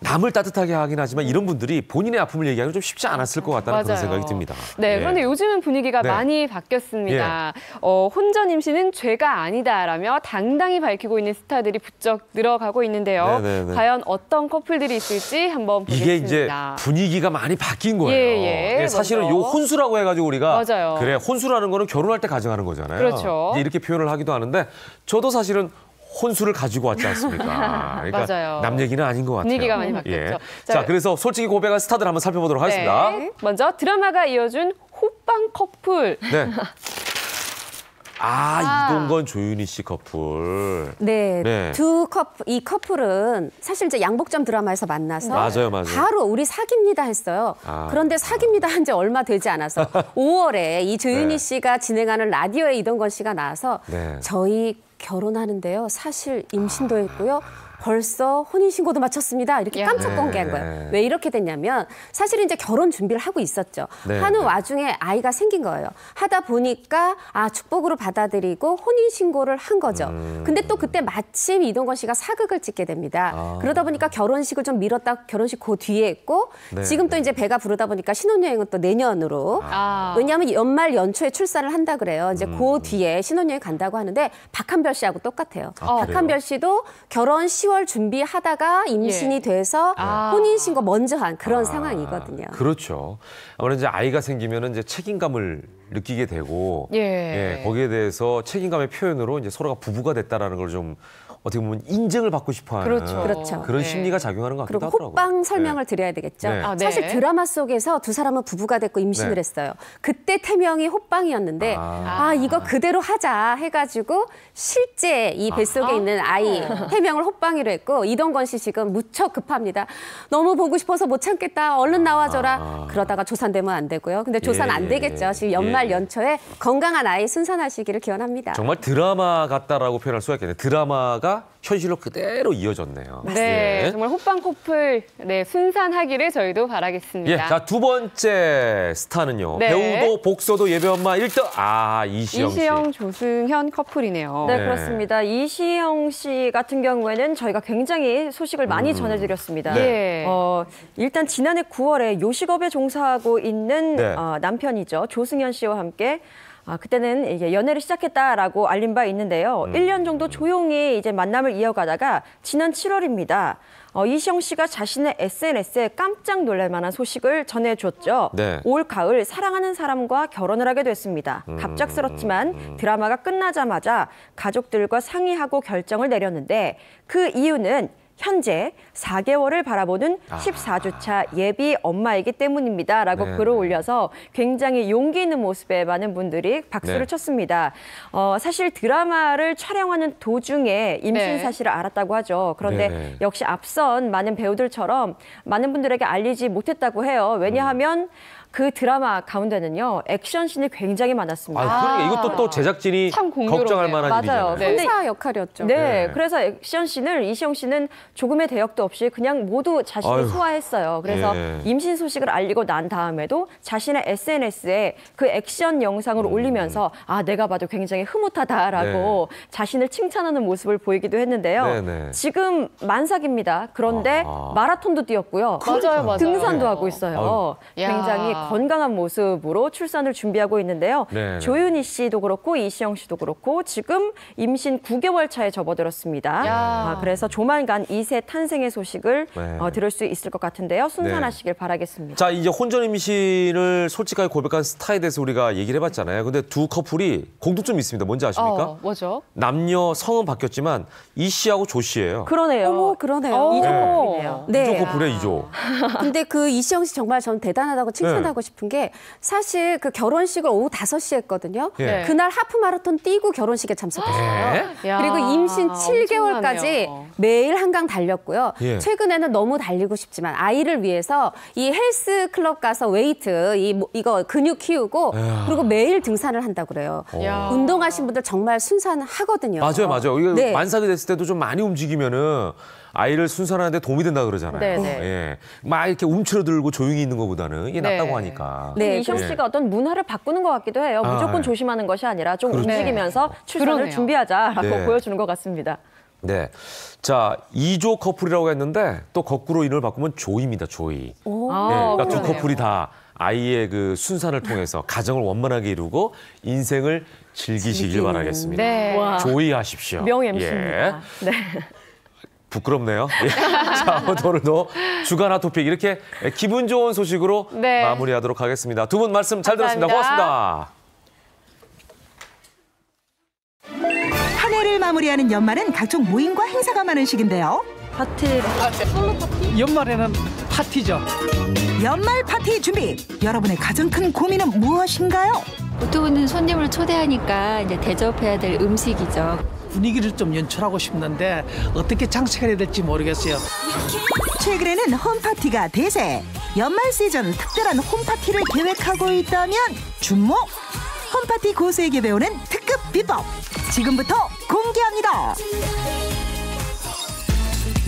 남을 따뜻하게 하긴 하지만 이런 분들이 본인의 아픔을 얘기하기는 좀 쉽지 않았을 것 같다는 그런 맞아요. 생각이 듭니다. 네, 예. 그런데 요즘은 분위기가 네. 많이 바뀌었습니다. 혼전 임신은 죄가 아니다라며 당당히 밝히고 있는 스타들이 부쩍 늘어가고 있는데요. 네네네. 과연 어떤 커플들이 있을지 한번 이게 이제 보겠습니다. 분위기가 많이 바뀐 거예요. 예. 사실은 먼저. 요 혼수라고 해가지고 우리가 맞아요. 그래 혼수라는 거는 결혼할 때 가정하는 거잖아요. 그렇죠. 이제 이렇게 표현을 하기도 하는데 저도 사실은 혼수를 가지고 왔지 않습니까? 그러니까 맞아요. 남 얘기는 아닌 것 같아요. 분위기가 많이 바뀌었죠. 자, 그래서 솔직히 고백한 스타들 한번 살펴보도록 하겠습니다. 네. 먼저 드라마가 이어준 호빵 커플. 네. 이동건 조윤희 씨 커플. 네, 네. 이 커플은 사실 이제 양복점 드라마에서 만나서 맞아요. 바로 우리 사깁니다 했어요. 그런데 사깁니다 한 지 얼마 되지 않아서 5월에 이 조윤희 네. 씨가 진행하는 라디오에 이동건 씨가 나와서 네. 저희 결혼하는데요. 사실 임신도 했고요. 벌써 혼인신고도 마쳤습니다. 이렇게 깜짝 공개한 거예요. 왜 이렇게 됐냐면 사실 이제 결혼 준비를 하고 있었죠. 네. 하는 와중에 아이가 생긴 거예요. 하다 보니까 축복으로 받아들이고 혼인신고를 한 거죠. 근데 또 그때 마침 이동건 씨가 사극을 찍게 됩니다. 그러다 보니까 결혼식을 좀 미뤘다 결혼식 그 뒤에 했고 네, 지금 또 이제 배가 부르다 보니까 신혼여행은 또 내년으로 왜냐하면 연말 연초에 출산을 한다 그래요. 이제 그 뒤에 신혼여행 간다고 하는데 박한별 씨하고 똑같아요. 박한별 씨도 결혼 10월 준비하다가 임신이 돼서 혼인신고 먼저 한 그런 상황이거든요. 그렇죠. 아무래도 이제 아이가 생기면은 이제 책임감을 느끼게 되고 거기에 대해서 책임감의 표현으로 이제 서로가 부부가 됐다라는 걸 좀 어떻게 보면 인증을 받고 싶어하는 그렇죠. 그런 심리가 작용하는 것 같기도 그리고 하더라고요. 호빵 설명을 드려야 되겠죠. 네. 사실 드라마 속에서 두 사람은 부부가 됐고 임신을 네. 했어요. 그때 태명이 호빵이었는데 이거 그대로 하자 해가지고 실제 이 뱃속에 있는 아이 태명을 호빵이로 했고 이동건 씨 지금 무척 급합니다. 너무 보고 싶어서 못 참겠다. 얼른 나와줘라. 그러다가 조산되면 안 되고요. 근데 조산 안 되겠죠. 지금 연말 연초에 건강한 아이 순산하시기를 기원합니다. 정말 드라마 같다라고 표현할 수가 있겠네요. 드라마가 현실로 그대로 이어졌네요. 네, 정말 호빵 커플 순산하기를 저희도 바라겠습니다. 자, 두 번째 스타는요. 네. 배우도 복서도 예배엄마 1등. 이시영 씨. 이시영, 조승현 커플이네요. 네, 그렇습니다. 이시영 씨 같은 경우에는 저희가 굉장히 소식을 많이 전해드렸습니다. 일단 지난해 9월에 요식업에 종사하고 있는 남편이죠. 조승현 씨와 함께 그때는 이제 연애를 시작했다라고 알린 바 있는데요. 1년 정도 조용히 이제 만남을 이어가다가 지난 7월입니다. 이시영 씨가 자신의 SNS에 깜짝 놀랄 만한 소식을 전해줬죠. 네. 올 가을 사랑하는 사람과 결혼을 하게 됐습니다. 갑작스럽지만 드라마가 끝나자마자 가족들과 상의하고 결정을 내렸는데 그 이유는 현재 4개월을 바라보는 14주차 예비 엄마이기 때문입니다라고 글을 올려서 굉장히 용기 있는 모습에 많은 분들이 박수를 쳤습니다. 사실 드라마를 촬영하는 도중에 임신 사실을 알았다고 하죠. 그런데 역시 앞선 많은 배우들처럼 많은 분들에게 알리지 못했다고 해요. 왜냐하면 그 드라마 가운데는요 액션씬이 굉장히 많았습니다. 그러니까 이것도 또 제작진이 걱정할 만한 일이잖아요. 혼사 역할이었죠. 그래서 액션씬을 이시영 씨는 조금의 대역도 없이 그냥 모두 자신이 소화했어요. 그래서 임신 소식을 알리고 난 다음에도 자신의 SNS에 그 액션 영상을 올리면서 내가 봐도 굉장히 흐뭇하다라고 자신을 칭찬하는 모습을 보이기도 했는데요. 지금 만삭입니다. 그런데 마라톤도 뛰었고요. 맞아요. 등산도 하고 있어요. 굉장히 건강한 모습으로 출산을 준비하고 있는데요. 조윤희 씨도 그렇고 이시영 씨도 그렇고 지금 임신 9개월 차에 접어들었습니다. 그래서 조만간 2세 탄생의 소식을 들을 수 있을 것 같은데요. 순산하시길 바라겠습니다. 자, 이제 혼전 임신을 솔직하게 고백한 스타에 대해서 우리가 얘기를 해봤잖아요. 근데 두 커플이 공통점이 있습니다. 뭔지 아십니까? 뭐죠? 남녀 성은 바뀌었지만 이 씨하고 조 씨예요. 그러네요. 그러네요. 이조 커플이네요. 이조 커플이에요, 이조. 근데 그 이시영 씨 정말 전 대단하다고 칭찬하고 싶은 게 사실 그 결혼식을 오후 5시에 했거든요. 그날 하프 마라톤 뛰고 결혼식에 참석했어요. 그리고 임신 7개월까지 매일 한강 달렸고요. 최근에는 너무 달리고 싶지만 아이를 위해서 이 헬스 클럽 가서 웨이트 이거 근육 키우고 그리고 매일 등산을 한다고 그래요. 운동하신 분들 정말 순산하거든요. 맞아요. 이게 만삭이 됐을 때도 좀 많이 움직이면은 아이를 순산하는데 도움이 된다 그러잖아요. 막 이렇게 움츠러들고 조용히 있는 것보다는 이게 낫다고 하니까. 이시영 씨가 어떤 문화를 바꾸는 것 같기도 해요. 무조건 조심하는 것이 아니라 좀 움직이면서 출산을 준비하자라고 보여주는 것 같습니다. 네. 자, 2조 커플이라고 했는데 또 거꾸로 인을 바꾸면 조입니다, 조이. 네, 그러니까 두 커플이 다 아이의 그 순산을 통해서 가정을 원만하게 이루고 인생을 즐기시길 바라겠습니다. 네. 조이하십시오. 명 MC입니다. 예. 네. 부끄럽네요. 예. 자, 오늘도 주간 핫토픽 이렇게 기분 좋은 소식으로 네. 마무리하도록 하겠습니다. 두 분 말씀 잘 들었습니다. 고맙습니다. 한 해를 마무리하는 연말은 각종 모임과 행사가 많은 시기인데요. 연말에는 파티죠. 연말 파티 준비. 여러분의 가장 큰 고민은 무엇인가요? 보통은 손님을 초대하니까 이제 대접해야 될 음식이죠. 분위기를 좀 연출하고 싶는데 어떻게 장식을 해야 될지 모르겠어요. 최근에는 홈파티가 대세. 연말 시즌 특별한 홈파티를 계획하고 있다면 주목. 홈파티 고수에게 배우는 특급 비법. 지금부터 공개합니다.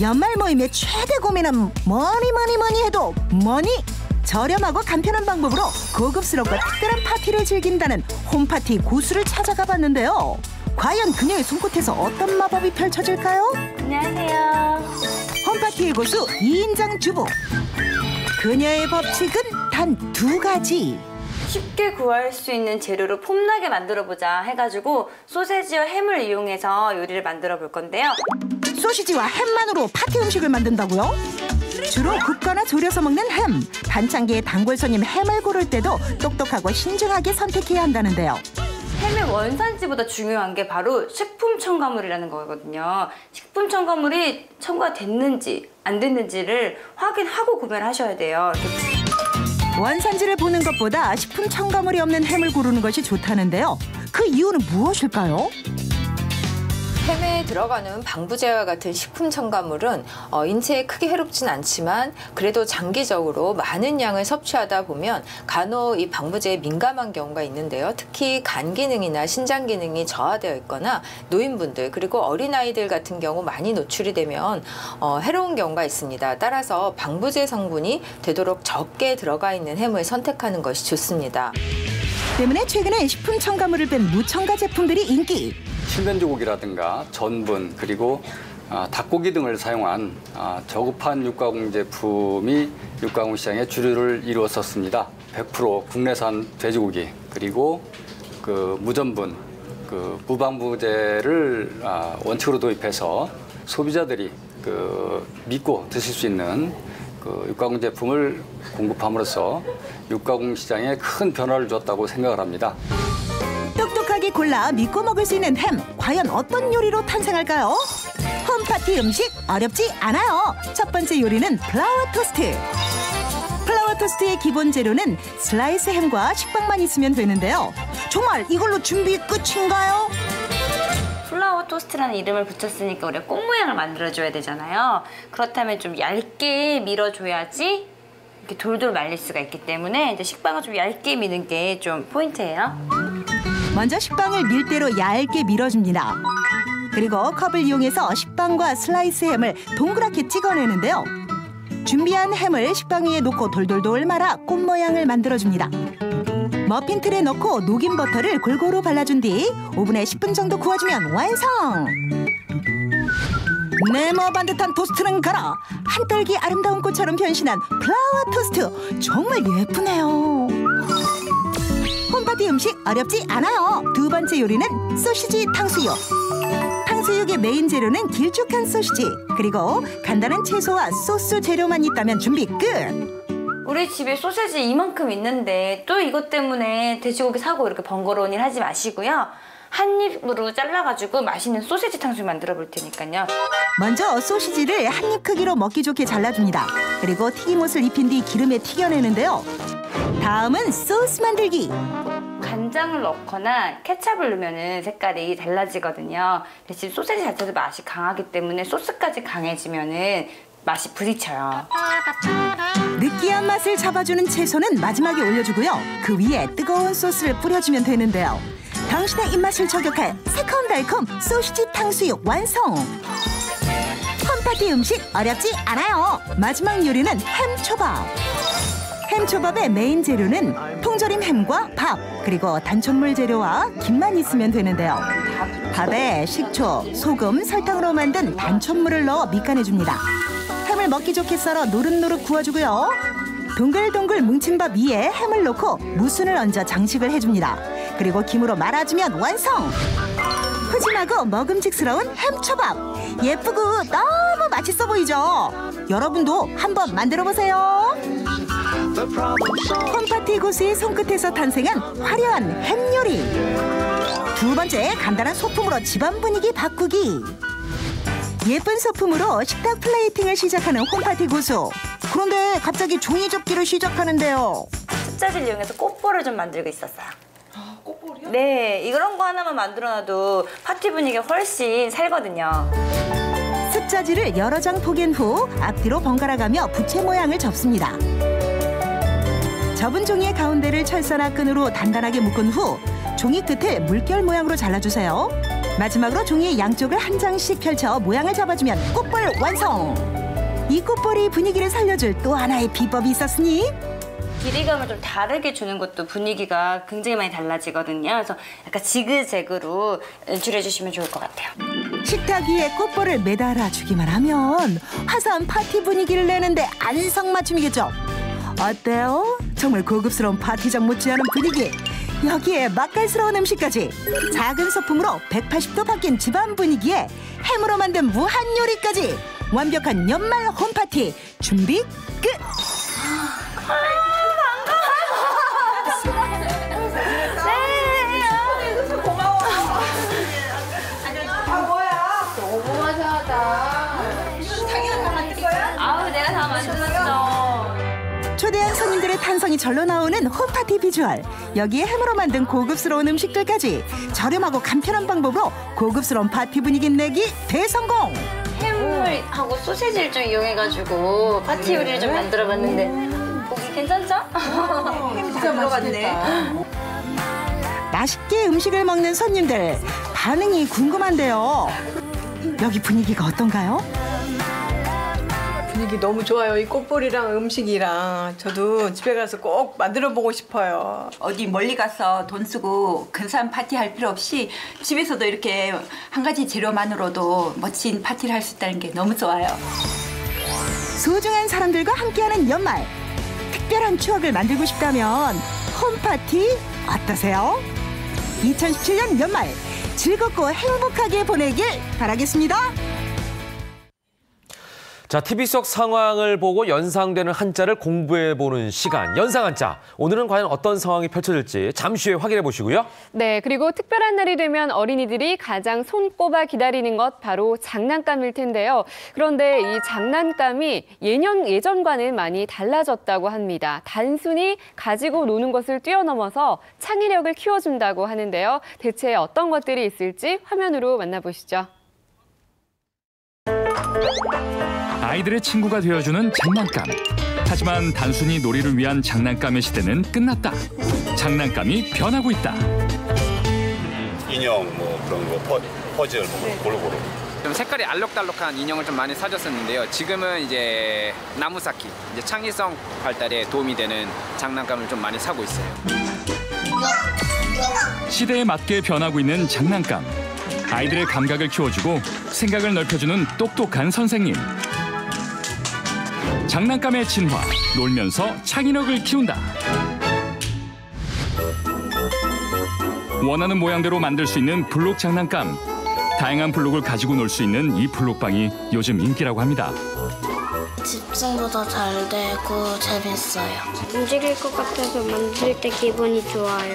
연말 모임의 최대 고민은 뭐니 해도 머니. 저렴하고 간편한 방법으로 고급스럽고 특별한 파티를 즐긴다는 홈파티 고수를 찾아가 봤는데요. 과연 그녀의 손끝에서 어떤 마법이 펼쳐질까요? 안녕하세요. 홈파티의 고수 2인장 주부. 그녀의 법칙은 단 2가지. 쉽게 구할 수 있는 재료로 폼나게 만들어보자 해가지고 소세지와 햄을 이용해서 요리를 만들어 볼 건데요. 소시지와 햄만으로 파티 음식을 만든다고요? 주로 굽거나 졸여서 먹는 햄. 반찬기에 단골 손님 햄을 고를 때도 똑똑하고 신중하게 선택해야 한다는데요. 햄의 원산지보다 중요한 게 바로 식품 첨가물이라는 거거든요. 식품 첨가물이 첨가가 됐는지 안 됐는지를 확인하고 구매를 하셔야 돼요. 원산지를 보는 것보다 식품 첨가물이 없는 햄을 고르는 것이 좋다는데요. 그 이유는 무엇일까요? 햄에 들어가는 방부제와 같은 식품 첨가물은 인체에 크게 해롭진 않지만 그래도 장기적으로 많은 양을 섭취하다 보면 간혹 이 방부제에 민감한 경우가 있는데요. 특히 간 기능이나 신장 기능이 저하되어 있거나 노인분들 그리고 어린아이들 같은 경우 많이 노출이 되면 해로운 경우가 있습니다. 따라서 방부제 성분이 되도록 적게 들어가 있는 햄을 선택하는 것이 좋습니다. 때문에 최근에 식품 첨가물을 뺀 무첨가 제품들이 인기. 칠면조고기라든가 전분 그리고 닭고기 등을 사용한 저급한 육가공 제품이 육가공 시장의 주류를 이루었었습니다. 100% 국내산 돼지고기 그리고 그 무전분, 그 무방부제를 원칙으로 도입해서 소비자들이 그 믿고 드실 수 있는 그 육가공 제품을 공급함으로써 육가공 시장에 큰 변화를 줬다고 생각을 합니다. 똑똑하게 골라 믿고 먹을 수 있는 햄. 과연 어떤 요리로 탄생할까요? 홈파티 음식 어렵지 않아요. 첫 번째 요리는 플라워 토스트. 플라워 토스트의 기본 재료는 슬라이스 햄과 식빵만 있으면 되는데요. 정말 이걸로 준비 끝인가요? 플라워 토스트라는 이름을 붙였으니까 우리가 꽃 모양을 만들어줘야 되잖아요. 그렇다면 좀 얇게 밀어줘야지 이렇게 돌돌 말릴 수가 있기 때문에 이제 식빵을 좀 얇게 미는 게 좀 포인트예요. 먼저 식빵을 밀대로 얇게 밀어줍니다. 그리고 컵을 이용해서 식빵과 슬라이스 햄을 동그랗게 찍어내는데요. 준비한 햄을 식빵 위에 놓고 돌돌돌 말아 꽃 모양을 만들어줍니다. 머핀 틀에 넣고 녹인 버터를 골고루 발라준 뒤 오븐에 10분 정도 구워주면 완성! 네모 반듯한 토스트는 가라! 한떨기 아름다운 꽃처럼 변신한 플라워 토스트! 정말 예쁘네요. 홈파티 음식 어렵지 않아요. 두 번째 요리는 소시지 탕수육. 탕수육의 메인 재료는 길쭉한 소시지 그리고 간단한 채소와 소스 재료만 있다면 준비 끝. 우리 집에 소세지 이만큼 있는데 또 이것 때문에 돼지고기 사고 이렇게 번거로운 일 하지 마시고요. 한 입으로 잘라가지고 맛있는 소시지 탕수육 만들어 볼 테니까요. 먼저 소시지를 한 입 크기로 먹기 좋게 잘라줍니다. 그리고 튀김옷을 입힌 뒤 기름에 튀겨내는데요. 다음은 소스 만들기. 간장을 넣거나 케찹을 넣으면 색깔이 달라지거든요. 대신 소세지 자체도 맛이 강하기 때문에 소스까지 강해지면 맛이 부딪혀요. 느끼한 맛을 잡아주는 채소는 마지막에 올려주고요. 그 위에 뜨거운 소스를 뿌려주면 되는데요. 당신의 입맛을 저격할 새콤달콤 소시지 탕수육 완성! 홈파티 음식 어렵지 않아요. 마지막 요리는 햄초밥. 햄초밥의 메인 재료는 통조림 햄과 밥, 그리고 단촛물 재료와 김만 있으면 되는데요. 밥에 식초, 소금, 설탕으로 만든 단촛물을 넣어 밑간해줍니다. 햄을 먹기 좋게 썰어 노릇노릇 구워주고요. 동글동글 뭉친 밥 위에 햄을 넣고 무순을 얹어 장식을 해줍니다. 그리고 김으로 말아주면 완성! 푸짐하고 먹음직스러운 햄초밥. 예쁘고 너무 맛있어 보이죠? 여러분도 한번 만들어보세요. 홈파티 고수의 손끝에서 탄생한 화려한 햄 요리. 두 번째, 간단한 소품으로 집안 분위기 바꾸기. 예쁜 소품으로 식탁 플레이팅을 시작하는 홈파티 고수. 그런데 갑자기 종이 접기를 시작하는데요. 숫자지를 이용해서 꽃볼을 좀 만들고 있었어요. 꽃볼이요? 네, 이런 거 하나만 만들어놔도 파티 분위기가 훨씬 살거든요. 습자지를 여러 장 포갠 후 앞뒤로 번갈아가며 부채 모양을 접습니다. 접은 종이의 가운데를 철사나 끈으로 단단하게 묶은 후 종이 끝을 물결 모양으로 잘라주세요. 마지막으로 종이의 양쪽을 한 장씩 펼쳐 모양을 잡아주면 꽃볼 완성! 이 꽃볼이 분위기를 살려줄 또 하나의 비법이 있었으니 길이감을 좀 다르게 주는 것도 분위기가 굉장히 많이 달라지거든요. 그래서 약간 지그재그로 연출해 주시면 좋을 것 같아요. 식탁 위에 꽃볼을 매달아 주기만 하면 화사한 파티 분위기를 내는데 안성맞춤이겠죠? 어때요? 정말 고급스러운 파티장 못지않은 분위기. 여기에 맛깔스러운 음식까지. 작은 소품으로 180도 바뀐 집안 분위기에 햄으로 만든 무한 요리까지. 완벽한 연말 홈파티 준비 끝! 아우, 내가 다 만들었어. 초대한 손님들의 탄성이 절로 나오는 홈파티 비주얼. 여기에 햄으로 만든 고급스러운 음식들까지. 저렴하고 간편한 방법으로 고급스러운 파티 분위기 내기 대성공! 햄하고 소시지를 좀 이용해가지고 파티 요리를 좀 만들어봤는데 보기 괜찮죠? 햄 진짜 들어갔네. 맛있게 음식을 먹는 손님들 반응이 궁금한데요. 여기 분위기가 어떤가요? 분위기 너무 좋아요. 이 꽃볼이랑 음식이랑 저도 집에 가서 꼭 만들어 보고 싶어요. 어디 멀리 가서 돈 쓰고 근사한 파티 할 필요 없이 집에서도 이렇게 한 가지 재료만으로도 멋진 파티를 할 수 있다는 게 너무 좋아요. 소중한 사람들과 함께하는 연말. 특별한 추억을 만들고 싶다면 홈파티 어떠세요? 2017년 연말 즐겁고 행복하게 보내길 바라겠습니다. 자, TV 속 상황을 보고 연상되는 한자를 공부해보는 시간, 연상 한자. 오늘은 과연 어떤 상황이 펼쳐질지 잠시 후에 확인해 보시고요. 네, 그리고 특별한 날이 되면 어린이들이 가장 손꼽아 기다리는 것 바로 장난감일 텐데요. 그런데 이 장난감이 예전과는 많이 달라졌다고 합니다. 단순히 가지고 노는 것을 뛰어넘어서 창의력을 키워준다고 하는데요. 대체 어떤 것들이 있을지 화면으로 만나보시죠. 아이들의 친구가 되어주는 장난감. 하지만 단순히 놀이를 위한 장난감의 시대는 끝났다. 장난감이 변하고 있다. 인형 뭐 그런 거 퍼즐 뭐 고루고루. 좀 색깔이 알록달록한 인형을 좀 많이 사줬었는데요. 지금은 이제 나무 쌓기, 이제 창의성 발달에 도움이 되는 장난감을 좀 많이 사고 있어요. 시대에 맞게 변하고 있는 장난감. 아이들의 감각을 키워주고 생각을 넓혀주는 똑똑한 선생님. 장난감의 진화, 놀면서 창의력을 키운다. 원하는 모양대로 만들 수 있는 블록 장난감. 다양한 블록을 가지고 놀 수 있는 이 블록방이 요즘 인기라고 합니다. 집중도 더 잘 되고 재밌어요. 움직일 것 같아서 만들 때 기분이 좋아요.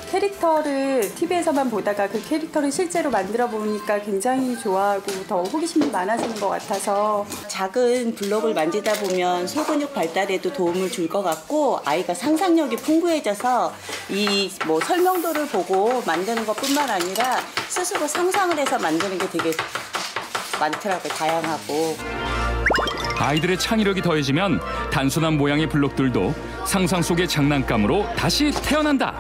캐릭터를 TV에서만 보다가 그 캐릭터를 실제로 만들어 보니까 굉장히 좋아하고 더 호기심이 많아지는 것 같아서 작은 블록을 만지다 보면 소근육 발달에도 도움을 줄 것 같고 아이가 상상력이 풍부해져서 이 뭐 설명도를 보고 만드는 것뿐만 아니라 스스로 상상을 해서 만드는 게 되게 많더라고요. 다양하고. 아이들의 창의력이 더해지면 단순한 모양의 블록들도 상상 속의 장난감으로 다시 태어난다.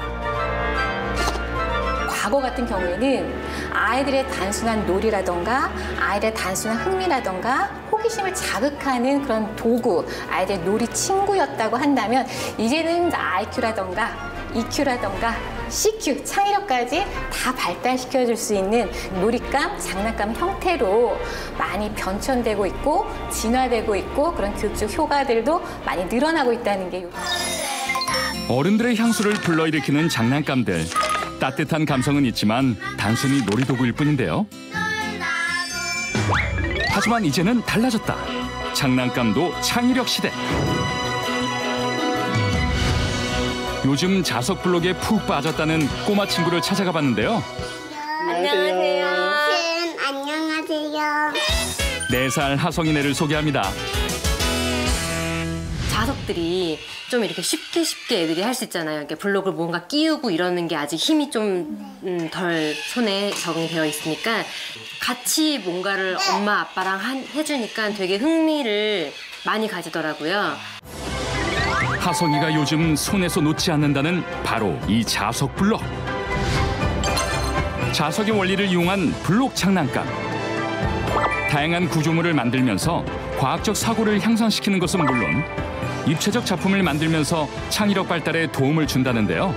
과거 같은 경우에는 아이들의 단순한 놀이라던가 아이들의 단순한 흥미라던가 호기심을 자극하는 그런 도구, 아이들의 놀이 친구였다고 한다면 이제는 IQ라던가 EQ라던가 CQ, 창의력까지 다 발달시켜줄 수 있는 놀잇감, 장난감 형태로 많이 변천되고 있고 진화되고 있고 그런 교육적 효과들도 많이 늘어나고 있다는 게 어른들의 향수를 불러일으키는 장난감들. 따뜻한 감성은 있지만 단순히 놀이도구일 뿐인데요. 하지만 이제는 달라졌다. 장난감도 창의력 시대. 요즘 자석 블록에 푹 빠졌다는 꼬마 친구를 찾아가 봤는데요. 안녕하세요. 안녕하세요. 4살 하성이네를 소개합니다. 자석들이 좀 이렇게 쉽게 애들이 할 수 있잖아요. 이렇게 블록을 뭔가 끼우고 이러는 게 아직 힘이 좀 덜 손에 적응되어 있으니까 같이 뭔가를 엄마 아빠랑 해주니까 되게 흥미를 많이 가지더라고요. 하성이가 요즘 손에서 놓지 않는다는 바로 이 자석 블록. 자석의 원리를 이용한 블록 장난감. 다양한 구조물을 만들면서 과학적 사고를 향상시키는 것은 물론 입체적 작품을 만들면서 창의력 발달에 도움을 준다는데요.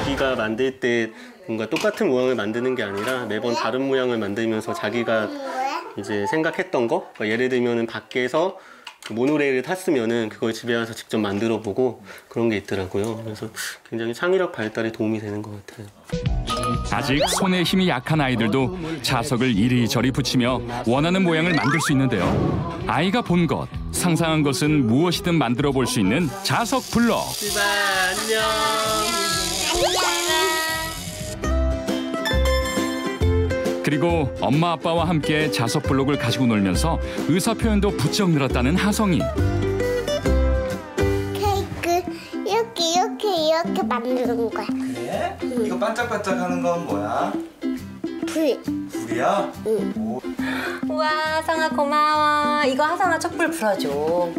애기가 만들 때 뭔가 똑같은 모양을 만드는 게 아니라 매번 다른 모양을 만들면서 자기가 이제 생각했던 거, 예를 들면은 밖에서 모노레일을 탔으면은 그걸 집에 와서 직접 만들어 보고 그런 게 있더라고요. 그래서 굉장히 창의력 발달에 도움이 되는 것 같아요. 아직 손에 힘이 약한 아이들도 자석을 이리저리 붙이며 원하는 모양을 만들 수 있는데요. 아이가 본 것, 상상한 것은 무엇이든 만들어 볼 수 있는 자석 블록. 출발, 안녕. 그리고 엄마 아빠와 함께 자석 블록을 가지고 놀면서 의사 표현도 부쩍 늘었다는 하성이. 케이크 이렇게 만드는 거야. 그래? 이거 반짝반짝하는 건 뭐야? 불. 불이야? 응. 오. 우와, 하성아 고마워. 이거 하성아 촛불 불어줘.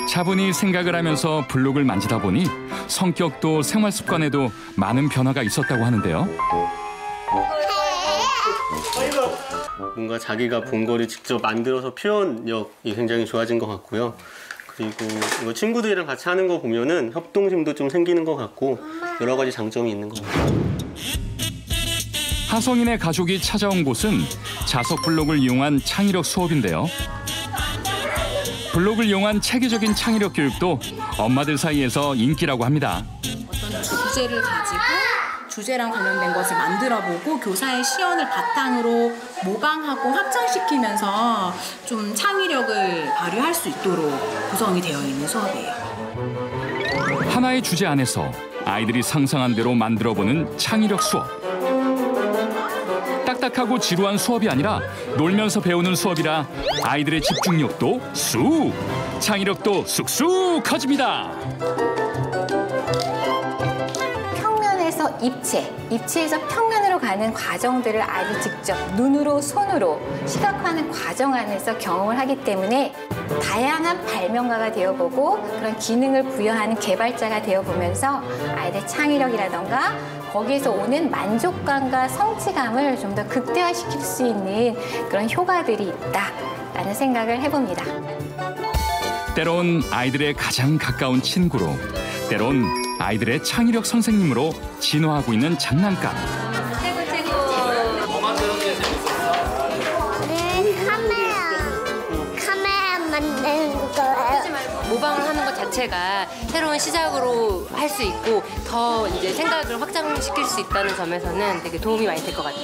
차분히 생각을 하면서 블록을 만지다 보니 성격도 생활 습관에도 많은 변화가 있었다고 하는데요. 뭔가 자기가 본 거를 직접 만들어서 표현력이 굉장히 좋아진 것 같고요. 그리고 이거 친구들이랑 같이 하는 거 보면은 협동심도 좀 생기는 것 같고 여러 가지 장점이 있는 것 같아요. 하성인의 가족이 찾아온 곳은 자석 블록을 이용한 창의력 수업인데요. 블록을 이용한 체계적인 창의력 교육도 엄마들 사이에서 인기라고 합니다. 어떤 주제를 가지고 주제랑 관련된 것을 만들어보고 교사의 시연을 바탕으로 모방하고 확장시키면서 좀 창의력을 발휘할 수 있도록 구성이 되어 있는 수업이에요. 하나의 주제 안에서 아이들이 상상한 대로 만들어보는 창의력 수업. 딱딱하고 지루한 수업이 아니라 놀면서 배우는 수업이라 아이들의 집중력도 쑥, 창의력도 쑥쑥 커집니다. 평면에서 입체에서 평면으로 가는 과정들을 아이들 직접 눈으로, 손으로 시각화하는 과정 안에서 경험을 하기 때문에 다양한 발명가가 되어보고 그런 기능을 부여하는 개발자가 되어보면서 아이들 창의력이라던가 거기에서 오는 만족감과 성취감을 좀 더 극대화시킬 수 있는 그런 효과들이 있다라는 생각을 해봅니다. 때론 아이들의 가장 가까운 친구로, 때론 아이들의 창의력 선생님으로 진화하고 있는 장난감. 최고. 뭐가 제일 재밌었어? 카메라 만드는 거예요. 모방을 하는 것 자체가 새로운 시작으로 할 수 있고 더 이제 생각을 확장시킬 수 있다는 점에서는 되게 도움이 많이 될 것 같아요.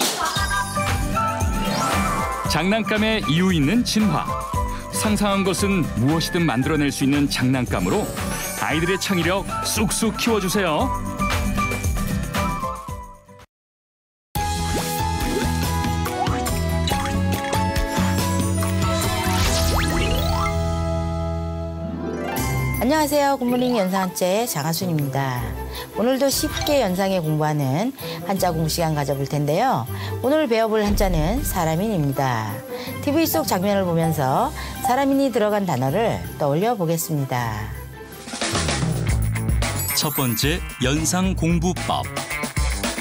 장난감에 이유 있는 진화. 상상한 것은 무엇이든 만들어낼 수 있는 장난감으로 아이들의 창의력 쑥쑥 키워주세요. 안녕하세요. 굿모닝 연상한자의 장하순입니다. 오늘도 쉽게 연상에 공부하는 한자 공부 시간 가져볼 텐데요. 오늘 배워볼 한자는 사람인입니다. TV 속 장면을 보면서 사람인이 들어간 단어를 떠올려 보겠습니다. 첫 번째 연상 공부법.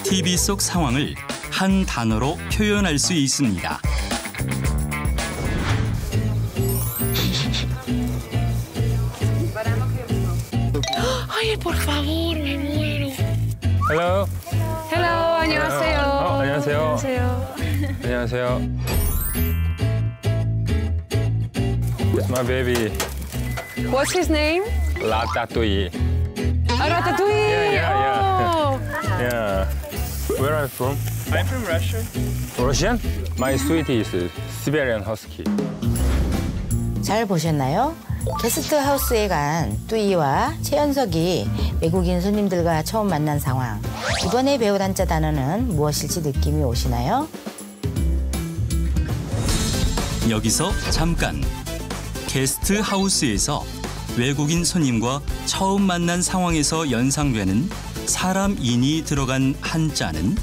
TV 속 상황을 한 단어로 표현할 수 있습니다. Oye, por favor, me muero. Hello. Hello, 안녕하세요. 안녕하세요. 안녕하세요. It's my baby. What's his name? Ratatouille. Ratatouille. Yeah. Yeah. Where are you from? I'm from Russia. Russian? My sweetie is Siberian Husky. 잘 보셨나요? 게스트 하우스에 간 뚜이와 최연석이 외국인 손님들과 처음 만난 상황. 이번에 배울 한자 단어는 무엇일지 느낌이 오시나요? 여기서 잠깐. 게스트 하우스에서 외국인 손님과 처음 만난 상황에서 연상되는 사람 인이 들어간 한자는?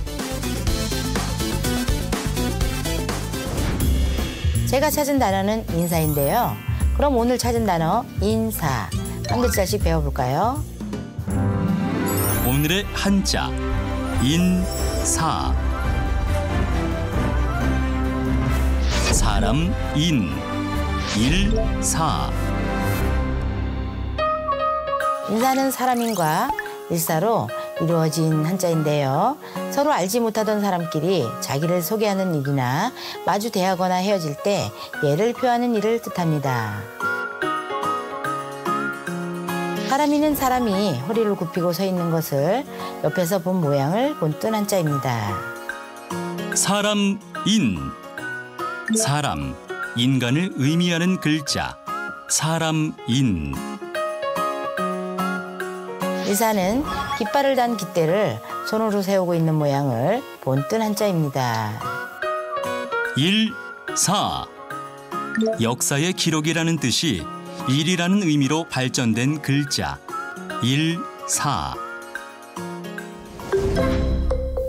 제가 찾은 단어는 인사인데요. 그럼 오늘 찾은 단어 인사. 한 글자씩 배워볼까요? 오늘의 한자 인사. 사람 인 일사. 인사는 사람인과 일사로 이루어진 한자인데요. 서로 알지 못하던 사람끼리 자기를 소개하는 일이나 마주 대하거나 헤어질 때 예를 표하는 일을 뜻합니다. 사람이는 사람이 허리를 굽히고 서 있는 것을 옆에서 본 모양을 본뜬 한자입니다. 사람 인. 사람, 인간을 의미하는 글자. 사람 인. 일사는 깃발을 단 깃대를 손으로 세우고 있는 모양을 본뜬 한자입니다. 일사. 역사의 기록이라는 뜻이 일이라는 의미로 발전된 글자. 일사.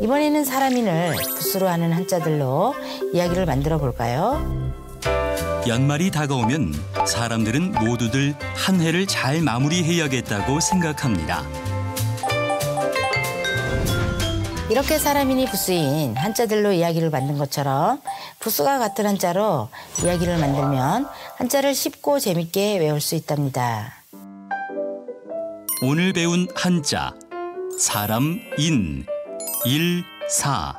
이번에는 사람인을 붓으로 하는 한자들로 이야기를 만들어 볼까요? 연말이 다가오면 사람들은 모두들 한 해를 잘 마무리해야겠다고 생각합니다. 이렇게 사람인이 붓수인 한자들로 이야기를 만든 것처럼 붓수가 같은 한자로 이야기를 만들면 한자를 쉽고 재밌게 외울 수 있답니다. 오늘 배운 한자 사람 인 일사.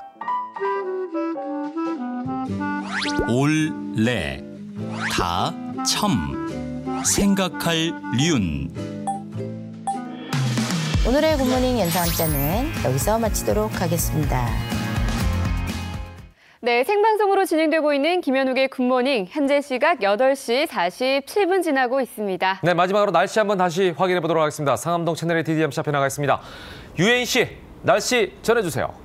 올레 다첨 생각할 륜. 오늘의 굿모닝 연상 한자는 여기서 마치도록 하겠습니다. 네, 생방송으로 진행되고 있는 김현욱의 굿모닝. 현재 시각 8시 47분 지나고 있습니다. 네, 마지막으로 날씨 한번 다시 확인해 보도록 하겠습니다. 상암동 채널의 DDMC 앞에 나가 있습니다. 유혜인 씨, 날씨 전해주세요.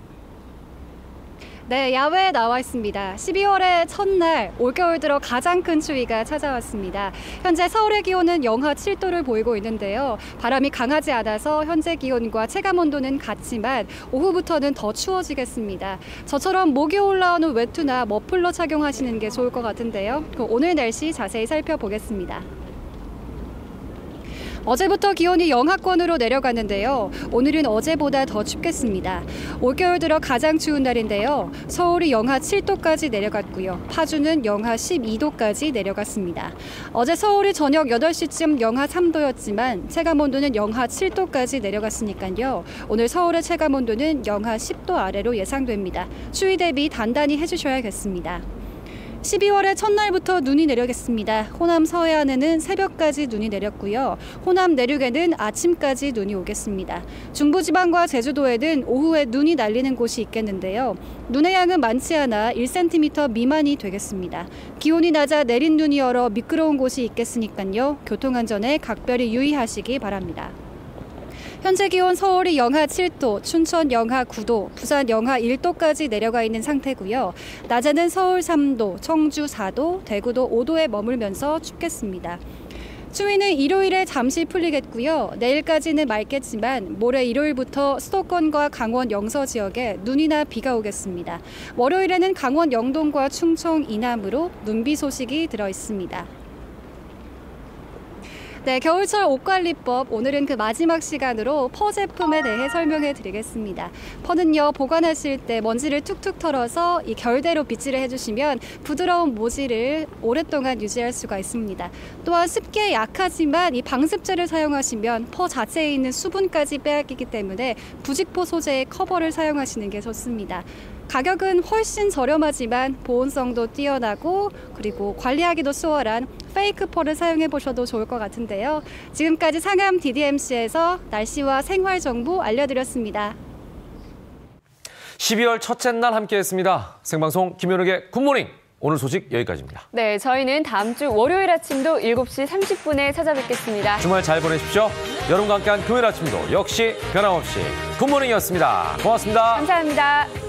네, 야외에 나와 있습니다. 12월의 첫날, 올겨울 들어 가장 큰 추위가 찾아왔습니다. 현재 서울의 기온은 영하 7도를 보이고 있는데요. 바람이 강하지 않아서 현재 기온과 체감온도는 같지만 오후부터는 더 추워지겠습니다. 저처럼 목이 올라오는 외투나 머플러 착용하시는 게 좋을 것 같은데요. 오늘 날씨 자세히 살펴보겠습니다. 어제부터 기온이 영하권으로 내려갔는데요. 오늘은 어제보다 더 춥겠습니다. 올겨울 들어 가장 추운 날인데요. 서울이 영하 7도까지 내려갔고요. 파주는 영하 12도까지 내려갔습니다. 어제 서울이 저녁 8시쯤 영하 3도였지만 체감온도는 영하 7도까지 내려갔으니까요. 오늘 서울의 체감온도는 영하 10도 아래로 예상됩니다. 추위 대비 단단히 해주셔야겠습니다. 12월의 첫날부터 눈이 내리겠습니다. 호남 서해안에는 새벽까지 눈이 내렸고요. 호남 내륙에는 아침까지 눈이 오겠습니다. 중부지방과 제주도에는 오후에 눈이 날리는 곳이 있겠는데요. 눈의 양은 많지 않아 1cm 미만이 되겠습니다. 기온이 낮아 내린 눈이 얼어 미끄러운 곳이 있겠으니까요. 교통안전에 각별히 유의하시기 바랍니다. 현재 기온 서울이 영하 7도, 춘천 영하 9도, 부산 영하 1도까지 내려가 있는 상태고요. 낮에는 서울 3도, 청주 4도, 대구도 5도에 머물면서 춥겠습니다. 추위는 일요일에 잠시 풀리겠고요. 내일까지는 맑겠지만 모레 일요일부터 수도권과 강원 영서 지역에 눈이나 비가 오겠습니다. 월요일에는 강원 영동과 충청 이남으로 눈비 소식이 들어 있습니다. 네, 겨울철 옷관리법 오늘은 그 마지막 시간으로 퍼 제품에 대해 설명해 드리겠습니다. 퍼는요, 보관하실 때 먼지를 툭툭 털어서 이 결대로 빗질을 해주시면 부드러운 모지를 오랫동안 유지할 수가 있습니다. 또한 습기에 약하지만 이 방습제를 사용하시면 퍼 자체에 있는 수분까지 빼앗기기 때문에 부직포 소재의 커버를 사용하시는 게 좋습니다. 가격은 훨씬 저렴하지만 보온성도 뛰어나고 그리고 관리하기도 수월한 페이크 펄을 사용해 보셔도 좋을 것 같은데요. 지금까지 상암 DDMC에서 날씨와 생활 정보 알려드렸습니다. 12월 첫째 날 함께했습니다. 생방송 김현욱의 굿모닝. 오늘 소식 여기까지입니다. 네, 저희는 다음 주 월요일 아침도 7시 30분에 찾아뵙겠습니다. 주말 잘 보내십시오. 여러분과 함께한 금요일 아침도 역시 변함없이 굿모닝이었습니다. 고맙습니다. 감사합니다.